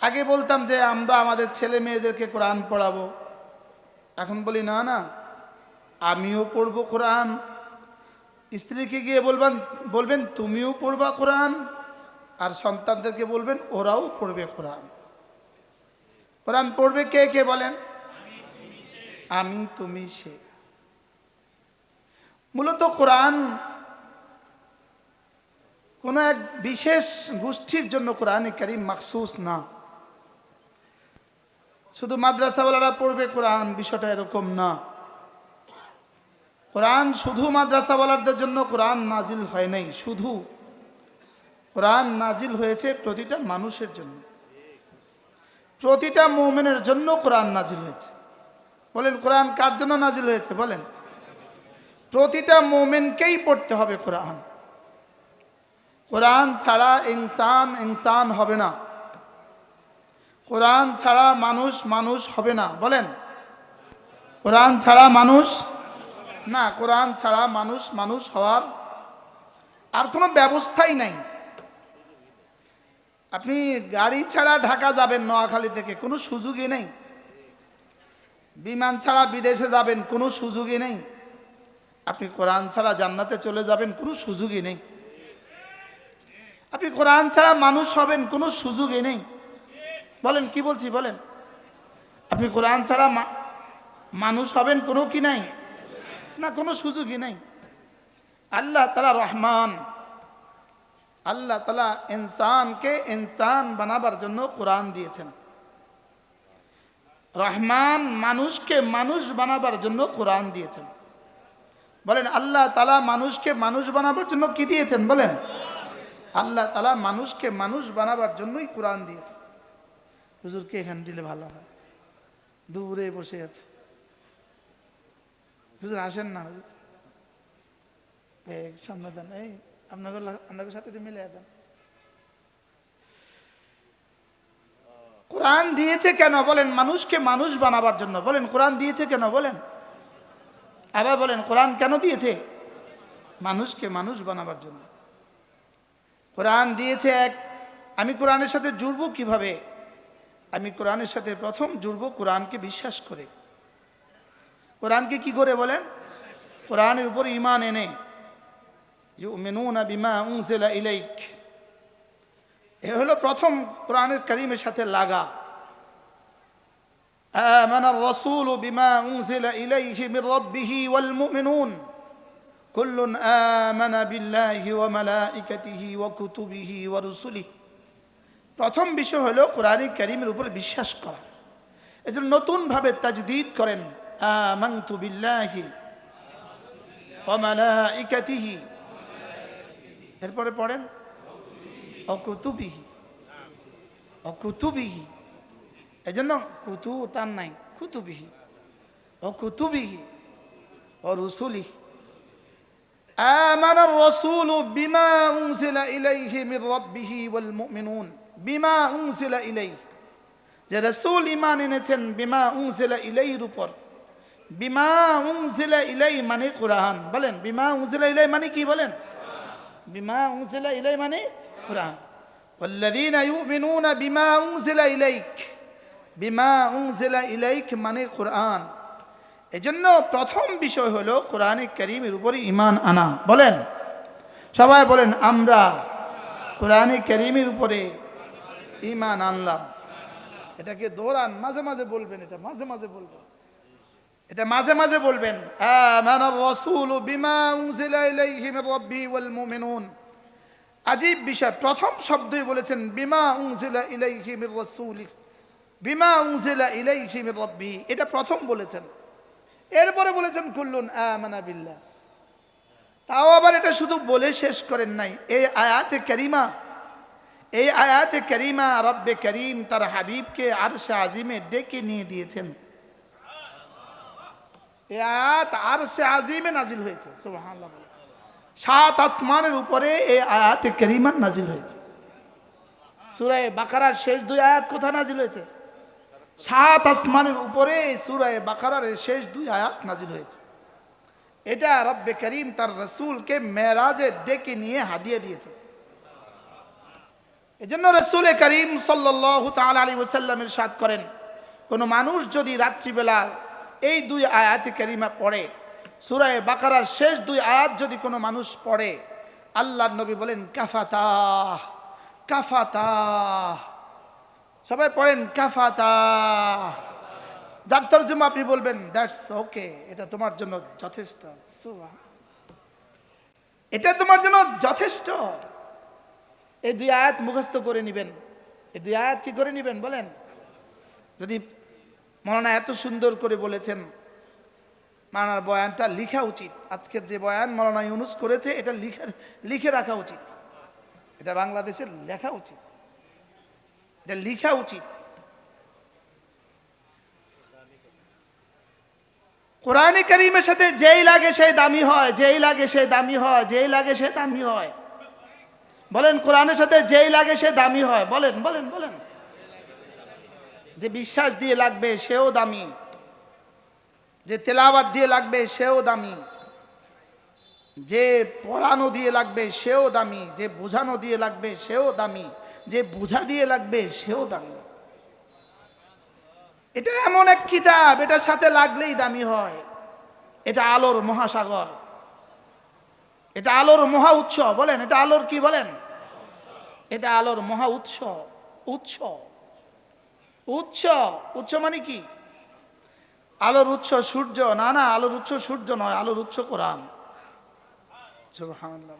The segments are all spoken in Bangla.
আগে বলতাম যে আমরা আমাদের ছেলে মেয়েদেরকে কোরআন পড়াবো, এখন বলি না না, আমিও পড়বো কোরআন। স্ত্রীকে গিয়ে বলবেন তুমিও পড়বা কোরআন, আর সন্তানদেরকে বলবেন ওরাও পড়বে কোরআন। কোরআন পড়বে কে কে বলেন? আমি তুমি সে। মূলত কোরআন কোনো এক বিশেষ গোষ্ঠীর জন্য কোরআনে কারীম মাখসুস না। শুধু মাদ্রাসাওয়ালারা পড়বে কোরআন, বিষয়টা এরকম না। কোরআন শুধু মাদ্রাসাওয়ালাদের জন্য কোরআন নাজিল হয় নাই, শুধু কোরআন নাজিল হয়েছে প্রতিটা মানুষের জন্য, প্রতিটা মুমিনের জন্য কোরআন নাজিল হয়েছে। বলেন কোরআন কার জন্য নাজিল হয়েছে? বলেন প্রতিটা মুমিনকেই পড়তে হবে কোরআন। কোরআন ছাড়া ইনসান হবে না, কোরআন ছাড়া মানুষ হবে না। বলেন কোরআন ছাড়া মানুষ না, কোরআন ছাড়া মানুষ হওয়ার আর কোনো ব্যবস্থাই নাই। আপনি গাড়ি ছাড়া ঢাকা যাবেন নোয়াখালী থেকে, কোনো সুযোগই নেই। বিমান ছাড়া বিদেশে যাবেন, কোনো সুযোগই নেই। আপনি কোরআন ছাড়া জান্নাতে চলে যাবেন, কোনো সুযোগই নেই। আপনি কোরআন ছাড়া মানুষ হবেন, কোনো সুযোগই নেই। বলেন কি বলছি? বলেন আপনি কোরআন ছাড়া মানুষ হবেন, কোনো কি নাই না, কোনো সুযোগই নাই। আল্লাহ তাআলা রহমান, আল্লাহ তাআলা ইনসানকে ইনসান বানাবার জন্য কোরআন দিয়েছেন। রহমান মানুষকে মানুষ বানাবার জন্য কোরআন দিয়েছেন। বলেন আল্লাহ তাআলা মানুষকে মানুষ বানাবার জন্য কি দিয়েছেন? বলেন আল্লাহ তাআলা মানুষকে মানুষ বানাবার জন্যই কোরআন দিয়েছেন। হুজুরকে এখানে দিলে ভালো হয়, দূরে বসে আছে। হুজুর আসেন না, হুজুর সামনে দেন, এই আপনাদের সাথে মিলে দেন। কোরআন দিয়েছে কেন? বলেন মানুষকে মানুষ বানাবার জন্য। বলেন কোরআন দিয়েছে কেন? বলেন আবার বলেন কোরআন কেন দিয়েছে? মানুষকে মানুষ বানাবার জন্য কোরআন দিয়েছে। আমি কোরআনের সাথে জুড়ব কিভাবে? আমি কোরআনের সাথে প্রথম জুড়ব কোরআনকে বিশ্বাস করে। কোরআনকে কি করে? বলেন কোরআনের উপর ঈমান এনে। ইউমিনুনা বিমা উনজিলা ইলাইক, এ হলো প্রথম কোরআনের কারীমের সাথে লাগা। আমানার রাসূলু বিমা উনজিলা ইলাইহি মির রাব্বিহি ওয়াল মুমিনুন কুল্লুন আমানা বিল্লাহি ওয়া মালাইকাতিহি ওয়া কুতুবিহি ওয়া রুসুলিহি। প্রথম বিষয় হলো কোরআনে কারীমের উপর বিশ্বাস করা। এজন্য নতুনভাবে তাজদীদ করেন, আমানতু বিল্লাহি ওয়া মালাইকাতিহি, এরপরে পড়েন অকুতুবিহি, অকুতুবিহি। এজন্য কুতু টান নাই, কুতুবিহি, অকুতুবিহি ও রুসুলিহি। আমানার রাসূলু বিমা উনজিলা ইলাইহি মির রাব্বিহি ওয়াল মুমিনুন বিমা উনজিলা ইলাইহি, যে রাসূল ঈমান এনেছেন বিমা উনজিলা ইলাইহির উপর। বিমা উনজিলা ইলাইহি মানে কোরআন। বলেন বিমা উনজিলা ইলাইহি মানে কি? বলেন বিমা উনজিলা ইলাইহি মানে কোরআন। ওয়াল্লাযীনা ইউমিনুনা বিমা উনজিলা ইলাইক, বিমা উনজিলা ইলাইক মানে কোরআন। এজন্য প্রথম বিষয় হলো কোরআনে কারীমের উপরে ঈমান আনা। বলেন সবাই বলেন আমরা কোরআনে কারীমের উপরে ঈমান আনলাম। এটাকে দৌড়ান, মাঝে মাঝে বলবেন, এটা মাঝে মাঝে বলবেন, এটা মাঝে মাঝে বলবেন। আমানার রাসূলু বিমা উনজিলা ইলাইহি মির রাব্বিহি ওয়াল মুমিনুন। আজীব বিষয়, প্রথম শব্দই বলেছেন বিমা উনজিলা ইলাইহি মির রাসূলিহি, বিমা উনজিলা ইলাইহি মির রাব্বিহি, এটা প্রথম বলেছেন। এরপরে বলেছেন কুল্লুন আমানা বিল্লাহ। তাও আবার এটা শুধু বলে শেষ করেন নাই। এই আয়াতে কারিমা রব্বে করিম তার হাবিবকে আরশে আজিমে ডেকে নিয়ে দিয়েছেন। এই আয়াত আরশে আজিমে নাজিল হয়েছে। সুবহানাল্লাহ। 7 আসমানের উপরে এই আয়াতে কারিমা নাজিল হয়েছে। সূরা বাকারার শেষ 2 আয়াত কোথায় নাজিল হয়েছে? 7 আসমানের উপরে সূরা বাকারার শেষ 2 আয়াত নাজিল হয়েছে। এটা রব্বে করিম তার রাসূলকে মেরাজে ডেকে নিয়ে হাদিয়া দিয়েছে। এজন্য রাসূল করিম সাল্লাল্লাহু তাআলা আলাইহি ওয়াসাল্লাম ইরশাদ করেন, কোন মানুষ যদি রাত্রিবেলা এই দুই আয়াতে কারিমা পড়ে, সূরা বাকারার শেষ দুই আয়াত যদি কোনো মানুষ পড়ে, আল্লাহর নবী বলেন কাফাতা কাফাতা। সবাই পড়েন কাফাতা। যার তরজমা আপনি বলবেন দ্যাটস ওকে, এটা তোমার জন্য যথেষ্ট, এটা তোমার জন্য যথেষ্ট। এই দুই আয়াত মুখস্থ করে নেবেন। এই দুই আয়াত কি করে নেবেন বলেন? যদি মাওলানা এত সুন্দর করে বলেছেন, মাওলানার বয়ানটা লিখা উচিত। আজকের যে বয়ান মাওলানা ইউনুস করেছে, এটা লিখে রাখা উচিত। এটা বাংলাদেশের লেখা উচিত, এটা লিখা উচিত। কোরআনে কারীমের সাথে যেই লাগে সেই দামি হয়, যেই লাগে সে দামি হয়, যেই লাগে সে দামি হয়। বলেন, কোরআনের সাথে যেই লাগে সে দামি হয়। বলেন বলেন বলেন। যে বিশ্বাস দিয়ে লাগবে সেও দামি, যে তেলাওয়াত দিয়ে লাগবে সেও দামি, যে পড়ানো দিয়ে লাগবে সেও দামি, যে বোঝানো দিয়ে লাগবে সেও দামি, যে বোঝা দিয়ে লাগবে সেও দামি। এটা এমন এক কিতাব, এটার সাথে লাগলেই দামি হয়। এটা আলোর মহাসাগর, এটা আলোর মহা উৎস। বলেন, এটা আলোর কি বলেন? এটা আলোর মহা উৎস। উৎস উৎস উৎস মানে কি? আলোর উৎস সূর্য? না না, আলোর উৎস সূর্য নয়, আলোর উৎস কোরআন। সুবহানাল্লাহ।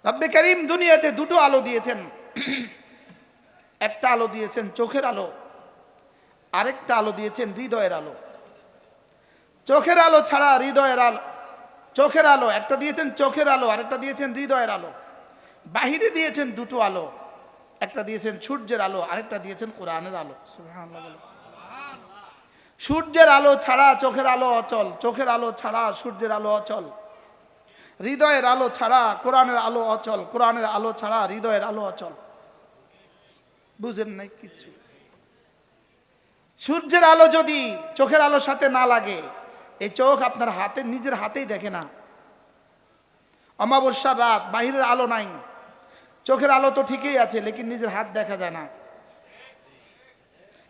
রব্বে কারীম দুনিয়াতে দুটো আলো দিয়েছেন। একটা আলো দিয়েছেন চোখের আলো, আরেকটা আলো দিয়েছেন হৃদয়ের আলো। চোখের আলো ছাড়া হৃদয়ের আলো, চোখের আলো একটা দিয়েছেন, চোখের আলো আরেকটা দিয়েছেন হৃদয়ের আলো। বাহিরে দিয়েছেন দুটো আলো, একটা দিয়েছেন সূর্যের আলো, আরেকটা দিয়েছেন কোরআনের আলো। সুবহানাল্লাহ। সূর্যের আলো ছাড়া চোখের আলো অচল, চোখের আলো ছাড়া সূর্যের আলো অচল, হৃদয়ের আলো ছাড়া কোরআনের আলো অচল, কোরআনের আলো ছাড়া হৃদয়ের আলো অচল। বুঝেন নাই কিছু? সূর্যের আলো যদি চোখের আলোর সাথে না লাগে, এই চোখ আপনার হাতে, নিজের হাতেই দেখে না। অমাবস্যার রাত, বাহিরের আলো নাই, চোখের আলো তো ঠিকই আছে, লেকিন নিজের হাত দেখা যায় না।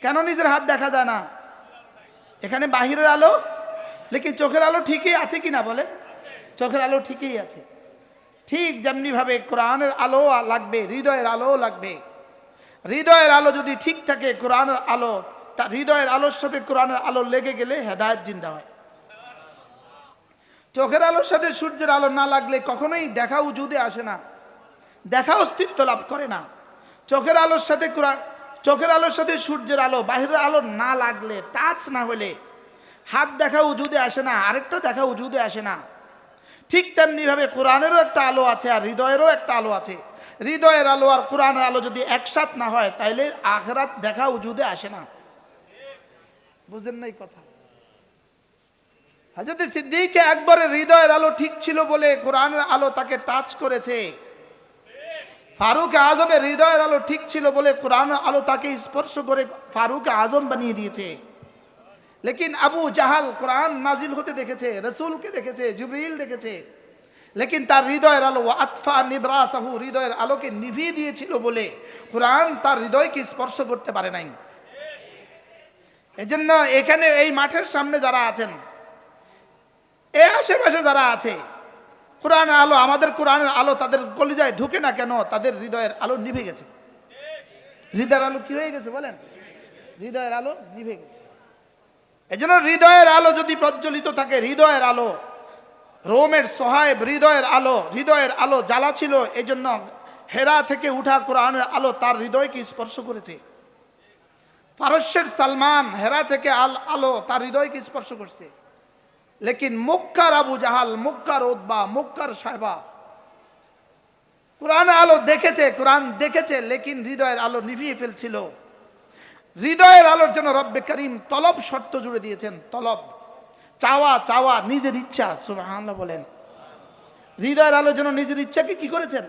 কেন নিজের হাত দেখা যায় না? এখানে বাহিরের আলো, লেকিন চোখের আলো ঠিকই আছে কিনা বলে? চোখের আলো ঠিকই আছে। ঠিক যেমনি ভাবে কোরআনের আলো লাগবে, হৃদয়ের আলো লাগবে। হৃদয়ের আলো যদি ঠিক থাকে, কোরআনের আলো, তার হৃদয়ের আলোর সাথে কোরআনের আলো লেগে গেলে হেদায়েত জিন্দা হয়। চোখের আলোর সাথে সূর্যের আলো না লাগলে কখনোই দেখা উজুদে আসে না, দেখা অস্তিত্ব লাভ করে না। চোখের আলোর সাথে চোখের আলোর সাথে সূর্যের আলো, বাহিরের আলো না লাগলে, টাচ না হলে হাত দেখা উজুদে আসে না, আরেকটা দেখা উজুদে আসে না। ঠিক তেমনি ভাবে কোরআনেরও একটা আলো আছে আর হৃদয়েরও একটা আলো আছে। হৃদয়ের আলো আর কোরআনের আলো যদি একসাথ না হয়, তাইলে আখিরাত দেখা উজুদে আসে না। বুঝেন নাই কথা? হযরত সিদ্দিক আকবরের হৃদয়ের আলো ঠিক ছিল বলে কোরআনের আলো তাকে টাচ করেছে। ফারুক আজমের হৃদয়ের আলো ঠিক ছিল বলে কোরআনের আলো তাকে স্পর্শ করে ফারুক আজম বানিয়ে দিয়েছে। লেকিন আবু জাহাল কোরআন নাজিল হতে দেখেছে, রাসূলকে দেখেছে, জিবরিল দেখেছে, লেকিন তার হৃদয়ের আলো আতফা নিবরাসাহু, হৃদয়ের আলোকে নিভিয়ে দিয়েছিল বলে কোরআন তার হৃদয়কে স্পর্শ করতে পারে নাই। এজন্য এখানে এই মাঠের সামনে যারা আছেন, এই আশেপাশে যারা আছে, কোরআনের আলো, আমাদের কোরআনের আলো তাদের কলিজায় ঢুকে না কেন? তাদের হৃদয়ের আলো নিভে গেছে। হৃদয়ের আলো কি হয়ে গেছে বলেন? হৃদয়ের আলো নিভে গেছে। এজন্য হৃদয়ের আলো যদি প্রজ্বলিত থাকে, হৃদয়ের আলো, রোমের সোহাইব হৃদয়ের আলো, হৃদয়ের আলো জ্বালা ছিল, এজন্য হেরা থেকে উঠা কোরআনের আলো তার হৃদয়কে স্পর্শ করেছে। পারস্যের সালমান হেরা থেকে আলো তার হৃদয়কে স্পর্শ করছে। লেকিন মক্কার আবু জাহাল, মক্কার উতবা, মক্কার সাহেবা কোরআনের আলো দেখেছে, কোরআন দেখেছে, লেকিন হৃদয়ের আলো নিভিয়ে ফেলছিল। হৃদয়ের আলোর জন্য রব্বে করিম তলব শর্ত জুড়ে দিয়েছেন। তলব, চাওয়া, চাওয়া, নিজের ইচ্ছা। সুবহানাল্লাহ বলেন। হৃদয়ের আলোর জন্য নিজের ইচ্ছাকে কি করেছেন?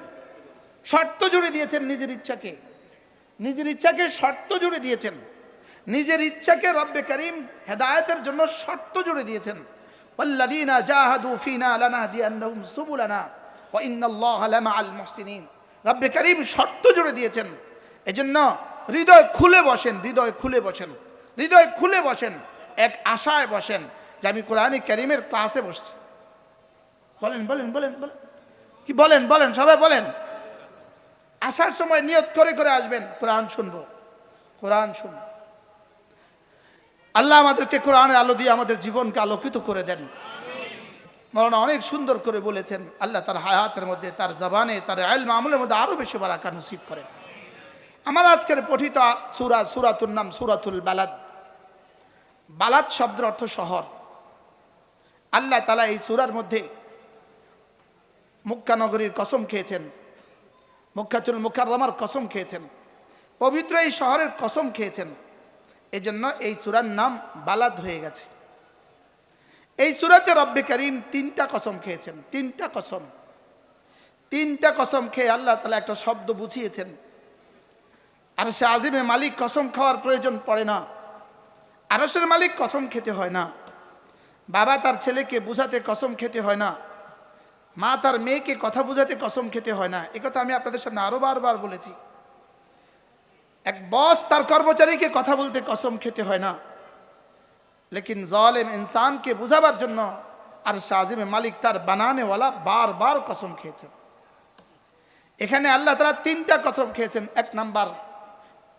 শর্ত জুড়ে দিয়েছেন। নিজের ইচ্ছাকে, নিজের ইচ্ছাকে শর্ত জুড়ে দিয়েছেন। নিজের ইচ্ছাকে রব্বে করিম হেদায়েতের জন্য শর্ত জুড়ে দিয়েছেন। ওয়াল্লাযীনা জাহাদু ফীনা লানাহদিয়ান্নাহুম সুবুলানা ওয়া ইন্নাল্লাহা লামাআল মুহসিনিন। রব্বে কারীম শর্ত জুড়ে দিয়েছেন। এজন্য হৃদয় খুলে বসেন, হৃদয় খুলে বসেন, হৃদয় খুলে বসেন, এক আশায় বসেন যে আমি কোরআনে কারীমের ক্লাসে বসছি। বলেন বলেন বলেন বলেন, কি বলেন বলেন, সবাই বলেন। আসার সময় নিয়ত করে করে আসবেন, কোরআন শুনবো, কোরআন শুনবো। আল্লাহ আমাদেরকে কোরআনের আলো দিয়ে আমাদের জীবনকে আলোকিত করে দেন। মাওলানা অনেক সুন্দর করে বলেছেন, আল্লাহ তার হায়াতের মধ্যে, তার জবানে, তার ইলম আমলের মধ্যে আরো বেশি বারাকা নসিব করেন। আমার আজকের পঠিত সূরা, সূরাতুর নাম সূরাতুল বালাদ। বালাদ শব্দের অর্থ শহর। আল্লাহ তাআলা এই সূরার মধ্যে মক্কা নগরীর কসম খেয়েছেন, মক্কাতুল মুকাররমার কসম খেয়েছেন, পবিত্র এই শহরের কসম খেয়েছেন। এজন্য এই সূরার নাম বালাদ হয়ে গেছে। এই সূরাতে রব্বে কারীম তিনটা কসম খেয়েছেন, তিনটা কসম। তিনটা কসম খেয়ে আল্লাহ তাআলা একটা শব্দ বুঝিয়েছেন। আরশে আজিমে মালিক কসম খাওয়ার প্রয়োজন পড়ে না, আরশের মালিক কসম খেতে হয় না, বাবা তার ছেলেকে বুঝাতে কসম খেতে হয় না, মা তার মেয়েকে কথা বুঝাতে কসম খেতে হয় না। একথা আমি আপনাদের সামনে আরো বারবার বলেছি। এক বস তার কর্মচারীকে কথা বলতে কসম খেতে হয় না, লেকিন জালেম ইনসানকে বুঝাবার জন্য আরশে আজিমে মালিক তার বানানেওয়ালা বারবার কসম খেয়েছেন। এখানে আল্লাহ তাআলা তিনটা কসম খেয়েছেন। এক নাম্বার,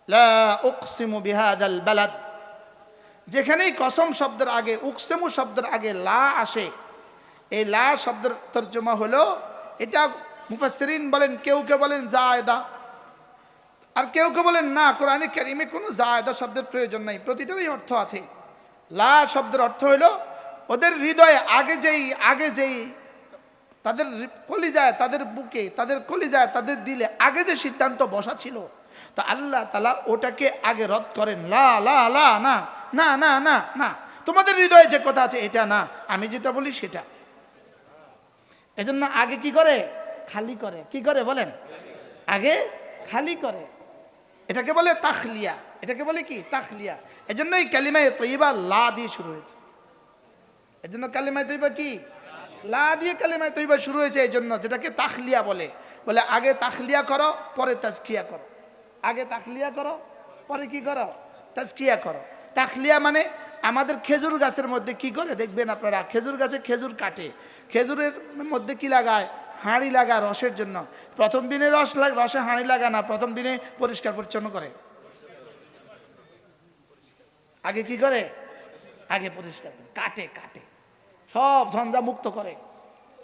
লা উকসিমু বিহাদাল বালাদ। যেখানেই কসম শব্দের আগে, উকসিমু শব্দের আগে লা আসে, এই লা শব্দের তর্জমা হলো, এটা মুফাসসিরিন বলেন, কেউ কেউ বলেন জায়েদা, আর কেউ কেউ বলেন না, কোরআনে কারীমে কোনো জায়েদা শব্দের প্রয়োজন নাই, প্রতিটারই অর্থ আছে। লা শব্দের অর্থ হলো ওদের হৃদয়ে আগে যেই তাদের কলিজায়, তাদের বুকে, তাদের কলিজায়, তাদের দিলে আগে যে সিদ্ধান্ত বসা ছিল, তো আল্লাহ তাআলা ওটাকে আগে রদ করেন। লা লা লা, না না না না না, তোমাদের হৃদয়ে যে কথা আছে এটা না, আমি যেটা বলি সেটা। এজন্য আগে কি করে? খালি করে। কি করে বলেন? আগে খালি করে। এটাকে বলে তাখলিয়া। এটাকে বলে কি? তাখলিয়া। এজন্য এই কালিমায়ে তয়্যিবা লা দিয়ে শুরু হয়েছে। এজন্য কালিমায়ে তয়্যিবা কি? লা দিয়ে কালিমায়ে তয়্যিবা শুরু হয়েছে। এজন্য যেটাকে তাখলিয়া বলে, বলে আগে তাখলিয়া করো, পরে তাজকিয়া করো। আগে তাখলিয়া করো, পরে কি করো? তাজকিয়া করো। তাখলিয়া মানে আমাদের খেজুর গাছের মধ্যে কি করে দেখবেন আপনারা, খেজুর গাছে খেজুর কাটে, খেজুরের মধ্যে কি লাগায়? হাঁড়ি লাগা রসের জন্য। প্রথম দিনে রসে হাঁড়ি লাগা না, প্রথম দিনে পরিষ্কার পরিচ্ছন্ন করে। আগে কি করে? আগে পরিষ্কার করে, কাটে কাটে, সব ঝঞ্ঝা মুক্ত করে,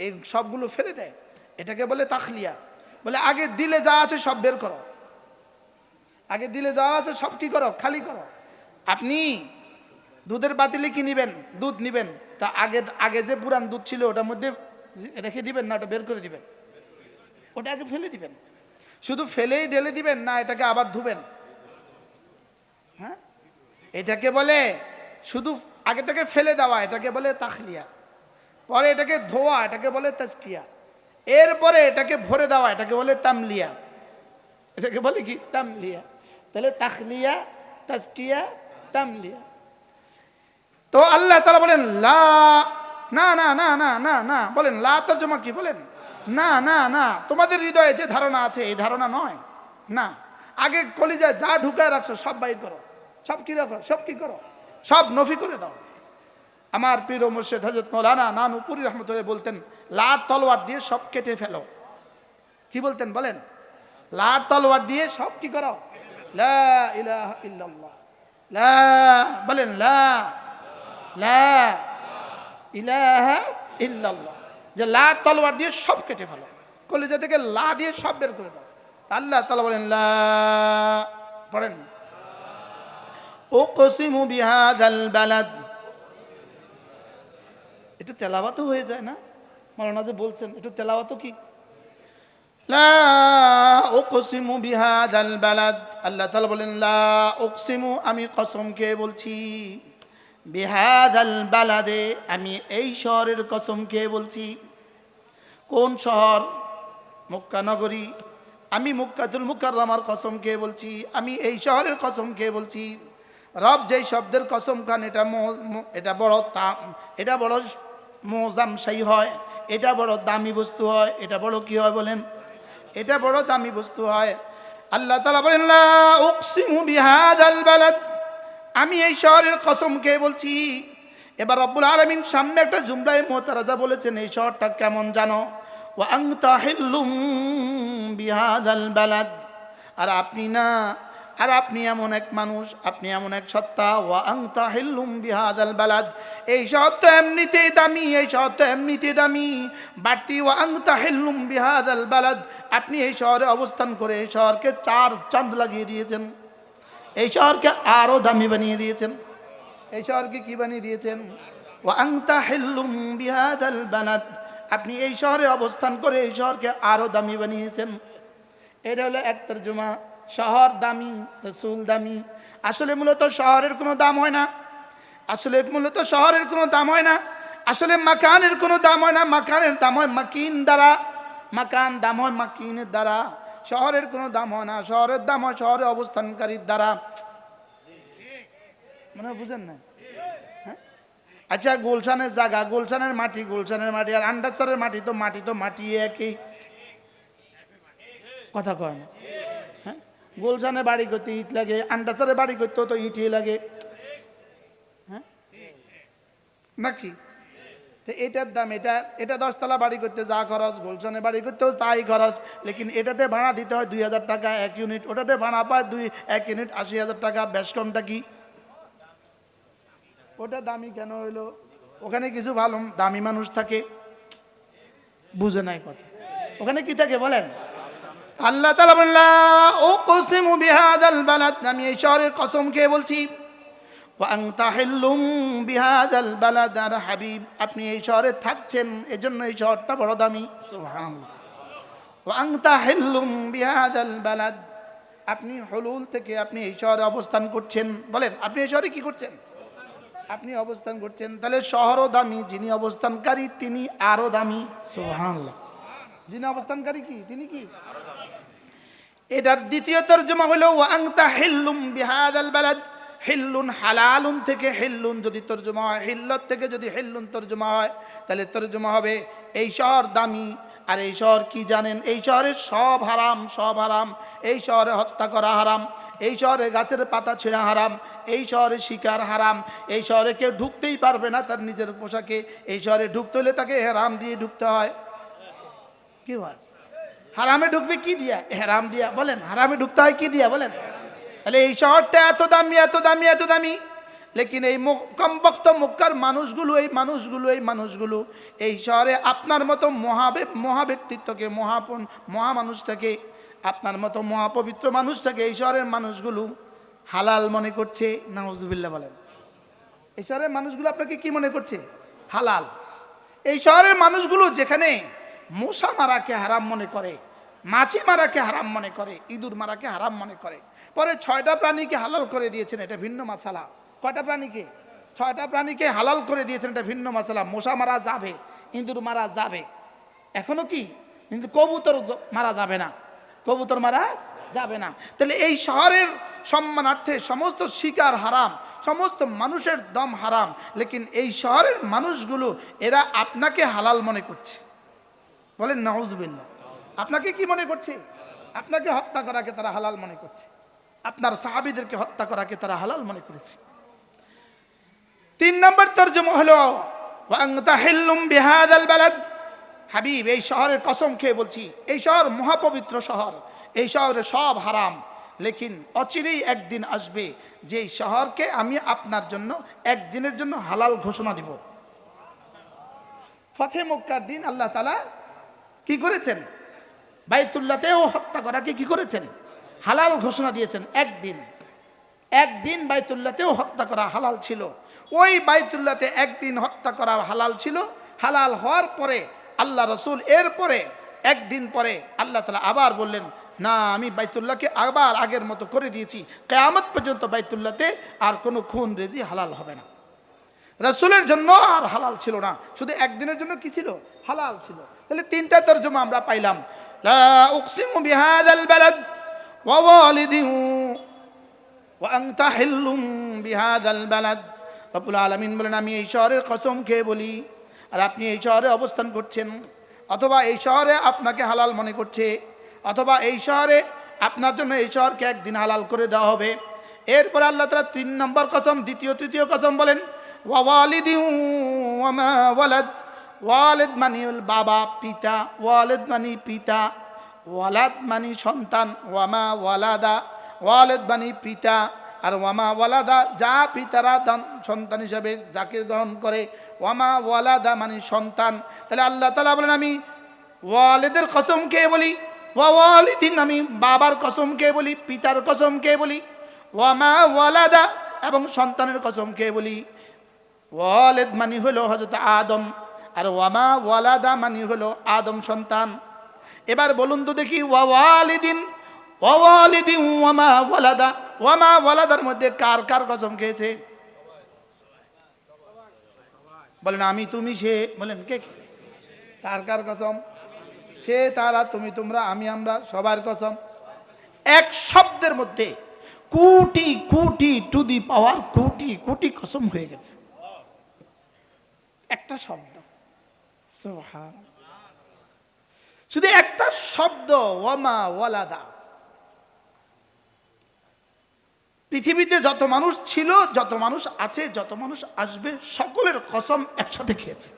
এই সবগুলো ফেলে দেয়। এটাকে বলে তাখলিয়া। বলে আগে দিলে যা আছে সব বের করো, আগে দিলে যা আছে সব কি করো? খালি করো। আপনি দুধের বাতিলে কি নিবেন? দুধ নিবেন, তা আগে যে পুরান দুধ ছিল ওটার মধ্যে রেখে দিবেন না ওটা বের করে দিবেন? ওটা আগে ফেলে দিবেন। শুধু ফেলেই ঢেলে দিবেন না, এটাকে আবার ধুবেন? হ্যাঁ, এটাকে বলে শুধু আগেটাকে ফেলে দেওয়া, এটাকে বলে তাখলিয়া। পরে এটাকে ধোয়া, এটাকে বলে তাজকিয়া। এরপরে এটাকে ভরে দেওয়া, এটাকে বলে তামলিয়া। এটাকে বলে কি? তামলিয়া। তাহলে তাখলিয়া, তাজকিয়া, তামলিয়া। তো আল্লাহ তাআলা বলেন লা, না না না না না না, বলেন লা তর্জমা কি? বলেন না না না, তোমাদের হৃদয়ে যে ধারণা আছে এই ধারণা নয়। না, আগে কলিজায় যা ঢুকায় রাখছো সব বাইর করো, সব কি রাখো, সব কি করো, সব নফি করে দাও। আমার পীর ও মুর্শিদ হযরত মাওলানা নানুপুরি রহমতুল্লাহ বলতেন, লাট তলোয়ার দিয়ে সব কেটে ফেলো। কি বলতেন বলেন? লাট তলোয়ার দিয়ে সব কি করো? লা ইলাহা ইল্লাল্লাহ, লা, বলেন লা লা ইলাহা ইল্লাল্লাহ, যে লা তলোয়ার দিয়ে সব কেটে ফেলো, কলিজা থেকে লা দিয়ে সব বের করে দাও। আল্লাহ তাআলা বলেন লা, পড়েন উকসিমু বিহাযাল বালাদ। এটা তেলাওয়াতও হয়ে যায় না? মাওলানা যে বলছেন একটু তেলাওয়াতও কি? লা উকসিমু বিহাযাল বালাদ। আল্লাহ তাআলা বলেন লা উকসিমু, আমি কসম খেয়ে বলছি, বিহাযাল বালাদে, আমি এই শহরের কসম খেয়ে বলছি। কোন শহর? মক্কা নগরী। আমি মক্কাতুল মুকাররমার কসম খেয়ে বলছি, আমি এই শহরের কসম খেয়ে বলছি। রব যেই শব্দের কসম খান এটা বড় মোজামশাই হয়, এটা বড় দামি বস্তু হয়, এটা বড় কি হয় বলেন? এটা বড় দামি বস্তু হয়। আল্লাহ তাআলা বলেন লা উকসিমু বিহাযাল বালাদ, আমি এই শহরের কসম খেয়ে বলছি। এবার রব্বুল আলামিন সামনে একটা জুমলায়ে মুতারাজা বলেছেন, এই শহরটা কেমন জানো? ওয়া আনতা হিল্লুম বিহাযাল বালাদ, আর আপনি না, আর আপনি এমন এক মানুষ, আপনি এমন এক সত্তা। ওয়া আনতা হিল্লুম বিহাযাল বালাদ, এই শহর তো এমনিতেই দামি, এই শহর তো এমনিতেই দামি, বাড়তি ওয়া আনতা হিল্লুম বিহাযাল বালাদ, আপনি এই শহরে অবস্থান করে এই শহরকে 4 চাঁদ লাগিয়ে দিয়েছেন, এই শহরকে আরো দামি বানিয়ে দিয়েছেন। এই শহরকে কি বানিয়ে দিয়েছেন? ওয়া আনতা হিল্লুম বিহাযাল বালাদ, আপনি এই শহরে অবস্থান করে এই শহরকে আরো দামি বানিয়েছেন। এটা হলো এক তরজমা, শহর দামি, রাসূল দামি। আসলে মূলত শহরের কোনো দাম হয় না, আসলে মূলত শহরের কোনো দাম হয় না, আসলে মাকানের কোনো দাম হয় না, মাকানের দাম হয় মাকিন দ্বারা, মাকান দাম হয় মাকিনের দ্বারা। শহরের কোনো দাম হয় না, শহরের দাম হয় শহরে অবস্থানকারীর দ্বারা। মনে হয় বুঝেন না? হ্যাঁ, আচ্ছা, গুলশানের জায়গা, গুলশানের মাটি, গুলশানের মাটি আর আন্ডারসরের মাটি তো মাটি একই, কথা কয় না? হ্যাঁ, গুলশানে বাড়ি করতে ইট লাগে, আন্ডারসরে বাড়ি করতেও তো ইটই লাগে, হ্যাঁ নাকি? তো এটার দাম, এটা 10 তলা বাড়ি করতে যা খরচ, গুলশানে বাড়ি করতেও তাই খরচ, লেকিন এটাতে ভাড়া দিতে হয় 2000 টাকা 1 ইউনিট, ওটাতে ভাড়া পায় 1 ইউনিট 80,000 টাকা। বেশ কমটা কি? ওটা দামি কেন হইলো? ওখানে কিছু ভালো দামি মানুষ থাকে, বুঝে নাই কথা। ওখানে কি থাকে বলেন? আল্লাহ তাআলা বলেন লা উকসিমু বিহাযাল বালাদ, আমি এই শহরের কসম খেয়ে বলছি। ওয়া আনতা হিল্লুম বিহাযাল বালাদ, আর হাবিব আপনি এই শহরে থাকছেন, এজন্য এই শহরটা বড় দামি। সুবহানাল্লাহ। ওয়া আনতা হিল্লুম বিহাযাল বালাদ, আপনি হুলুল থেকে আপনি এই শহরে অবস্থান করছেন। বলেন, আপনি এই শহরে কি করছেন? আপনি অবস্থান করছেন। তাহলে শহরও দামি, যিনি অবস্থানকারী তিনি আরো দামি। সুবহানাল্লাহ। যিনি অবস্থানকারী কি, তিনি কি? এটার দ্বিতীয় তরজমা হলো ওয়া আনতা হিল্লুম বিহাযাল বালাদ, হিল্লুন হালালুন থেকে হিল্লুন যদি তরজমা হয়, হিল্লত থেকে যদি হিল্লুন তরজমা হয়, তাহলে তরজমা হবে এই শহর দামি। আর এই শহর কি জানেন? এই শহরে সব হারাম, সব হারাম। এই শহরে হত্যা করা হারাম, এই শহরে গাছের পাতা ছিঁড়া হারাম, এই শহরে শিকার হারাম, এই শহরে কেউ ঢুকতেই পারবে না তার নিজের পোশাকে। এই শহরে ঢুকতে হলে তাকে হেরাম দিয়ে ঢুকতে হয়। কি হয়? হারামে ঢুকবে কি দিয়া? হেরাম দিয়া। বলেন, হারামে ঢুকতে হয় কি দিয়া? বলেন। তাহলে এই শহরটা এত দামি, এত দামি, এত দামি, লেকিন এই কমবক্ত মক্কার মানুষগুলো, এই মানুষগুলো এই শহরে আপনার মতো মহাব্যক্তিত্বকে, মহামানুষটাকে, আপনার মতো মহাপবিত্র মানুষটাকে এই শহরের মানুষগুলো হালাল মনে করছে। নাউজুবিল্লাহ। বলেন, এই শহরের মানুষগুলো আপনাকে কি মনে করছে? হালাল। এই শহরের মানুষগুলো যেখানে মশা মারাকে হারাম মনে করে, মাছি মারাকে হারাম মনে করে, ইঁদুর মারাকে হারাম মনে করে, পরে 6টা প্রাণীকে হালাল করে দিয়েছেন, এটা ভিন্ন মাসালা। কয়টা প্রাণীকে? 6টা প্রাণীকে হালাল করে দিয়েছেন, এটা ভিন্ন মাসালা। মশা মারা যাবে, ইঁদুর মারা যাবে, এখনো কি? কিন্তু কবুতর মারা যাবে না, কবুতর মারা যাবে না। তাহলে এই শহরের সম্মানার্থে সমস্ত শিকার হারাম, সমস্ত মানুষের দম হারাম, লেকিন এই শহরের মানুষগুলো এরা আপনাকে হালাল মনে করছে। বলেন নাউজুবিল্লাহ। আপনাকে কি মনে করছে? আপনাকে হত্যা করাকে তারা হালাল মনে করছে, আপনার সাহাবীদেরকে হত্যা করাকে তারা হালাল মনে করেছে। 3 নম্বর তরজমা হলো ওয়া আনতা হিল্লুম বিহাযাল বালাদ, হাবিব এই শহরের কসম খেয়ে বলছি, এই শহর মহাপবিত্র শহর, এই শহরে সব হারাম, লেকিন অচিরেই একদিন আসবে যে এই শহরকে আমি আপনার জন্য একদিনের জন্য হালাল ঘোষণা দিব। ফতে মক্কার দিন আল্লাহ তাআলা কি করেছেন? বাইতুল্লাহতেও হত্যা করাকে কি করেছেন? হালাল ঘোষণা দিয়েছেন। একদিন বাইতুল্লাহতেও হত্যা করা হালাল ছিল। ওই বাইতুল্লাহতে একদিন হত্যা করা হালাল ছিল। হালাল হওয়ার পরে আল্লাহ রসুল এরপরে একদিন পরে আল্লাহ তাআলা আবার বললেন, না, আমি বাইতুল্লাহকে আবার আগের মতো করে দিয়েছি, কিয়ামত পর্যন্ত বাইতুল্লাহতে আর কোনো খুন রেজি হালাল হবে না। রাসূলের জন্য আর হালাল ছিল না, শুধু একদিনের জন্য কি ছিল? হালাল ছিল। তাহলে 3টা তরজমা আমরা পাইলাম, লা উকসিমু বিহাযাল বালাদ ওয়া ওয়ালিদিন ওয়া আনতা হিল্লুম বিহাযাল বালাদ। রব্বুল আলামিন বলেন, আমি এই শহরের কসম খেয়ে বলি, আর আপনি এই শহরে অবস্থান করছেন, অথবা এই শহরে আপনাকে হালাল মনে করছে, অথবা এই শহরে আপনার জন্য এই শহরকে একদিন হালাল করে দেওয়া হবে। এরপরে আল্লাহ তাআলা 3 নম্বর কসম, তৃতীয় কসম বলেন ওয়া ওয়ালিদি ওয়া মা ওয়ালাদ। ওয়ালিদ মানে বাবা পিতা, ওয়ালিদ মানে পিতা, ওয়ালাদ মানে সন্তান, ওয়া মা ওয়ালাদা ওয়ালিদ মানে পিতা, আর ওয়ামা ওয়ালাদা যা পিতারা সন্তান হিসাবে যাকে গ্রহণ করে, ওয়ামা ওয়ালাদা মানে সন্তান। তাহলে আল্লাহ তাআলা বলেন আমি ওয়ালিদের কসম কে বলি, ওয়া ওয়ালিদিন আমি বাবার কসম কে বলি, পিতার কসম কে বলি, ওয়ামা ওয়ালাদা এবং সন্তানের কসম কে বলি। ওয়ালিদ মানে হলো হযরত আদম, আর ওয়ামা ওয়ালাদা মানে হলো আদম সন্তান। এবার বলুন তো দেখি ওয়া ওয়ালিদিন ওয়া ওয়ালিদিন ওয়ামা ওয়ালাদা, ওয়ামা ওয়ালাদার মধ্যে কার কার কসম খেয়েছে? বলেন আমি তুমি সে, বলেন কে কে? কার কার কসম? সে তারা তুমি তোমরা আমি আমরা সবার কসম। এক শব্দের মধ্যে কোটি কোটি টু দি পাওয়ার কোটি কোটি কসম হয়ে গেছে একটা শব্দ। সুবহানাল্লাহ, শুধু একটা শব্দ ওয়ামা ওয়ালাদা। পৃথিবীতে যত মানুষ ছিল, যত মানুষ আছে, যত মানুষ আসবে, সকলের কসম একসাথে খেয়েছে।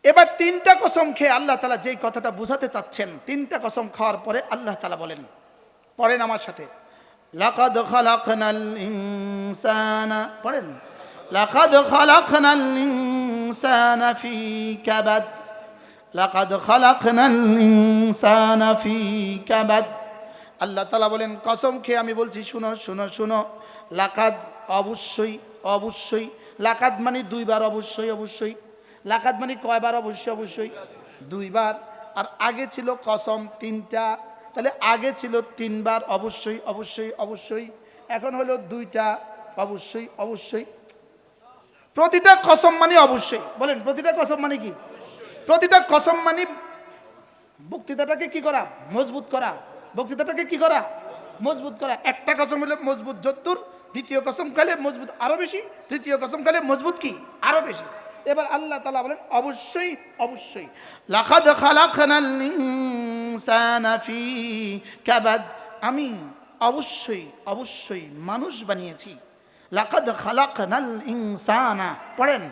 এবার 3টা কসম খেয়ে আল্লাহ তাআলা যেই কথাটা বোঝাতে চাচ্ছেন, 3টা কসম খাওয়ার পরে আল্লাহ তাআলা বলেন, পড়েন আমার সাথে, লাকাদ খালাকনাল ইনসানা, পড়েন লাকাদ খালাকনাল ইনসানা ফি কাবাদ, লাকাদ খালাকনাল ইনসানা ফি কাবাদ। আল্লাহ তাআলা বলেন কসম খেয়ে আমি বলছি শুনো শুনো শুনো, লাকাদ অবশ্যই অবশ্যই, লাকাদ মানে 2 বার অবশ্যই অবশ্যই, লাকাদ মানে কয়বার? অবশ্যই অবশ্যই 2 বার। আর আগে ছিল কসম 3টা, তাহলে আগে ছিল 3 বার অবশ্যই অবশ্যই অবশ্যই, এখন হলো 2টা অবশ্যই অবশ্যই। প্রতিটা কসম মানে অবশ্যই, বলেন প্রতিটা কসম মানে কি? প্রতিটা কসম মানে বক্তৃতাটাকে কি করা? মজবুত করা। বক্তৃতাটাকে কি করা? মজবুত করা। একটা কসম হলে মজবুত যদ্দূর, দ্বিতীয় কসম খেলে মজবুত আরো বেশি, তৃতীয় কসম খেলে মজবুত কি আরো বেশি। এবার আল্লাহ তাআলা বলেন অবশ্যই অবশ্যই, লাকাদ খালাকনাল ইনসানা ফি কাবাদ, আমি অবশ্যই অবশ্যই মানুষ বানিয়েছি। লাকাদ খালাকনাল ইনসানা, পড়েন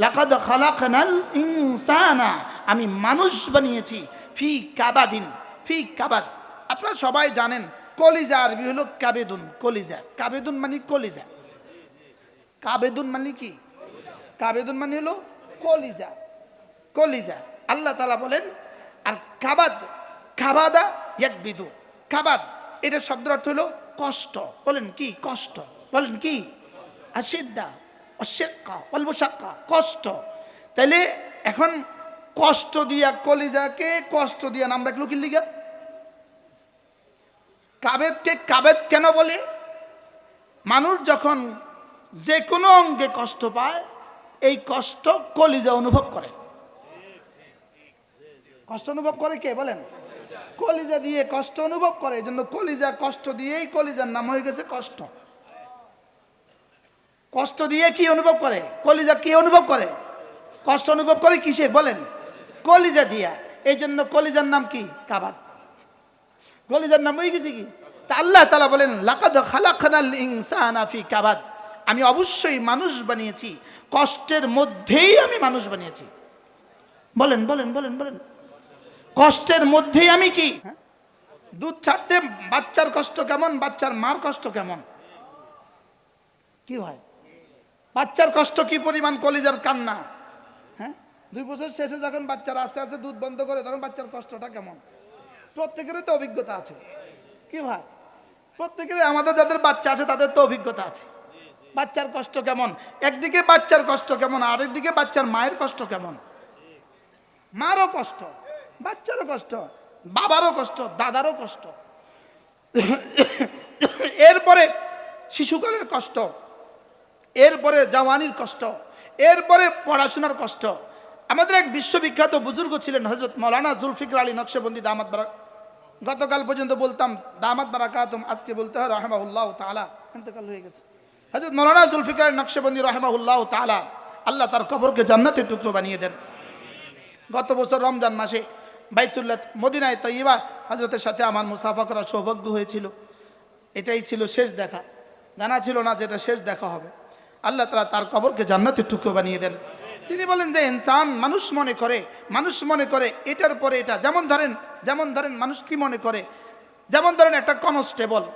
লাকাদ খালাকনাল ইনসানা, আমি মানুষ বানিয়েছি ফি কাবাদিন, ফি কাবাদ। আপনারা সবাই জানেন কলিজা আরবি হলো কাবেদুন, কলিজা। কাবেদুন মানে কলিজা, কাবেদুন মানে কি? কাবেদুন মানে হলো কলিজা, কলিজা। আল্লাহ তাআলা বলেন আর কাবাদ, কাবাদা ইয়াকবিদু, কাবাদ এটা শব্দের অর্থ হলো কষ্ট। বলেন কি? কষ্ট। বলেন কি? আশিদ্দা অশিক্কা ওয়াল মুশাক্কা, কষ্ট। তাইলে এখন কষ্ট দিয়া কলিজাকে কষ্ট দিয়া নাম রাখলো কি লিগা? কাবেদকে কাবেদ কেন বলে? মানুষ যখন যে কোনো অঙ্গে কষ্ট পায়, এই কষ্ট কলিজা অনুভব করে। কষ্ট অনুভব করে কে? বলেন কলিজা দিয়ে কষ্ট অনুভব করে। এই জন্য কলিজা কষ্ট দিয়েই কলিজার নাম হয়ে গেছে কষ্ট। কষ্ট দিয়ে কি অনুভব করে? কলিজা কি অনুভব করে? কষ্ট অনুভব করে কিসে? বলেন কলিজা দিয়া। এই জন্য কলিজার নাম কি? কাবাদ। কলিজার নাম হয়ে গেছে কি? তা আল্লাহ তাআলা বলেন লাকাদ খালাকনাল ইনসানা ফি কাবাদ, আমি অবশ্যই মানুষ বানিয়েছি কষ্টের মধ্যেই, আমি মানুষ বানিয়েছি। বলেন বলেন বলেন বলেন, কষ্টের মধ্যেই আমি কি? দুধ ছাড়তে বাচ্চার কষ্ট কেমন, বাচ্চার মার কষ্ট কেমন? কি হয়? বাচ্চার কষ্ট কি পরিমাণ, কলিজার কান্না। হ্যাঁ, 2 বছর শেষে যখন বাচ্চারা আস্তে আস্তে দুধ বন্ধ করে, তখন বাচ্চার কষ্টটা কেমন? প্রত্যেকেরই তো অভিজ্ঞতা আছে। কি ভাই? প্রত্যেকেরই, আমাদের যাদের বাচ্চা আছে তাদের তো অভিজ্ঞতা আছে। বাচ্চার কষ্ট কেমন, একদিকে বাচ্চার কষ্ট কেমন, আরেকদিকে বাচ্চার মায়ের কষ্ট কেমন। মারও কষ্ট, বাচ্চারও কষ্ট, বাবারও কষ্ট, দাদারও কষ্ট, এরপরে শিশুকালের কষ্ট, এরপরে জওয়ানির কষ্ট, এরপরে পড়াশোনার কষ্ট। আমাদের এক বিশ্ববিখ্যাত বুজুর্গ ছিলেন হযরত মাওলানা জুলফিকার আলী নকশবন্দি দামাত বারাক, গতকাল পর্যন্ত বলতাম দামাত বারাকাতুম, আজকে বলতে হয় রাহিমাহুল্লাহ তাআলা, ইন্তেকাল হয়ে গেছে। হযরত মাওলানা জুলফিকার আলী নকশবন্দি রাহিমাহুল্লাহ তাআলা, আল্লাহ তার কবরকে জান্নাতের টুকরো বানিয়ে দেন। গত বছর রমজান মাসে বাইতুল্লাহ মদিনায় তৈয়বা হজরতের সাথে আমার মুসাফা করার সৌভাগ্য হয়েছিল। এটাই ছিল শেষ দেখা, জানা ছিল না যেটা শেষ দেখা হবে। আল্লাহ তাআলা তার কবরকে জান্নাতের টুকরো বানিয়ে দেন। তিনি বলেন যে ইনসান মানুষ মনে করে এটার পরে এটা, যেমন ধরেন মানুষ কি মনে করে, যেমন ধরেন একটা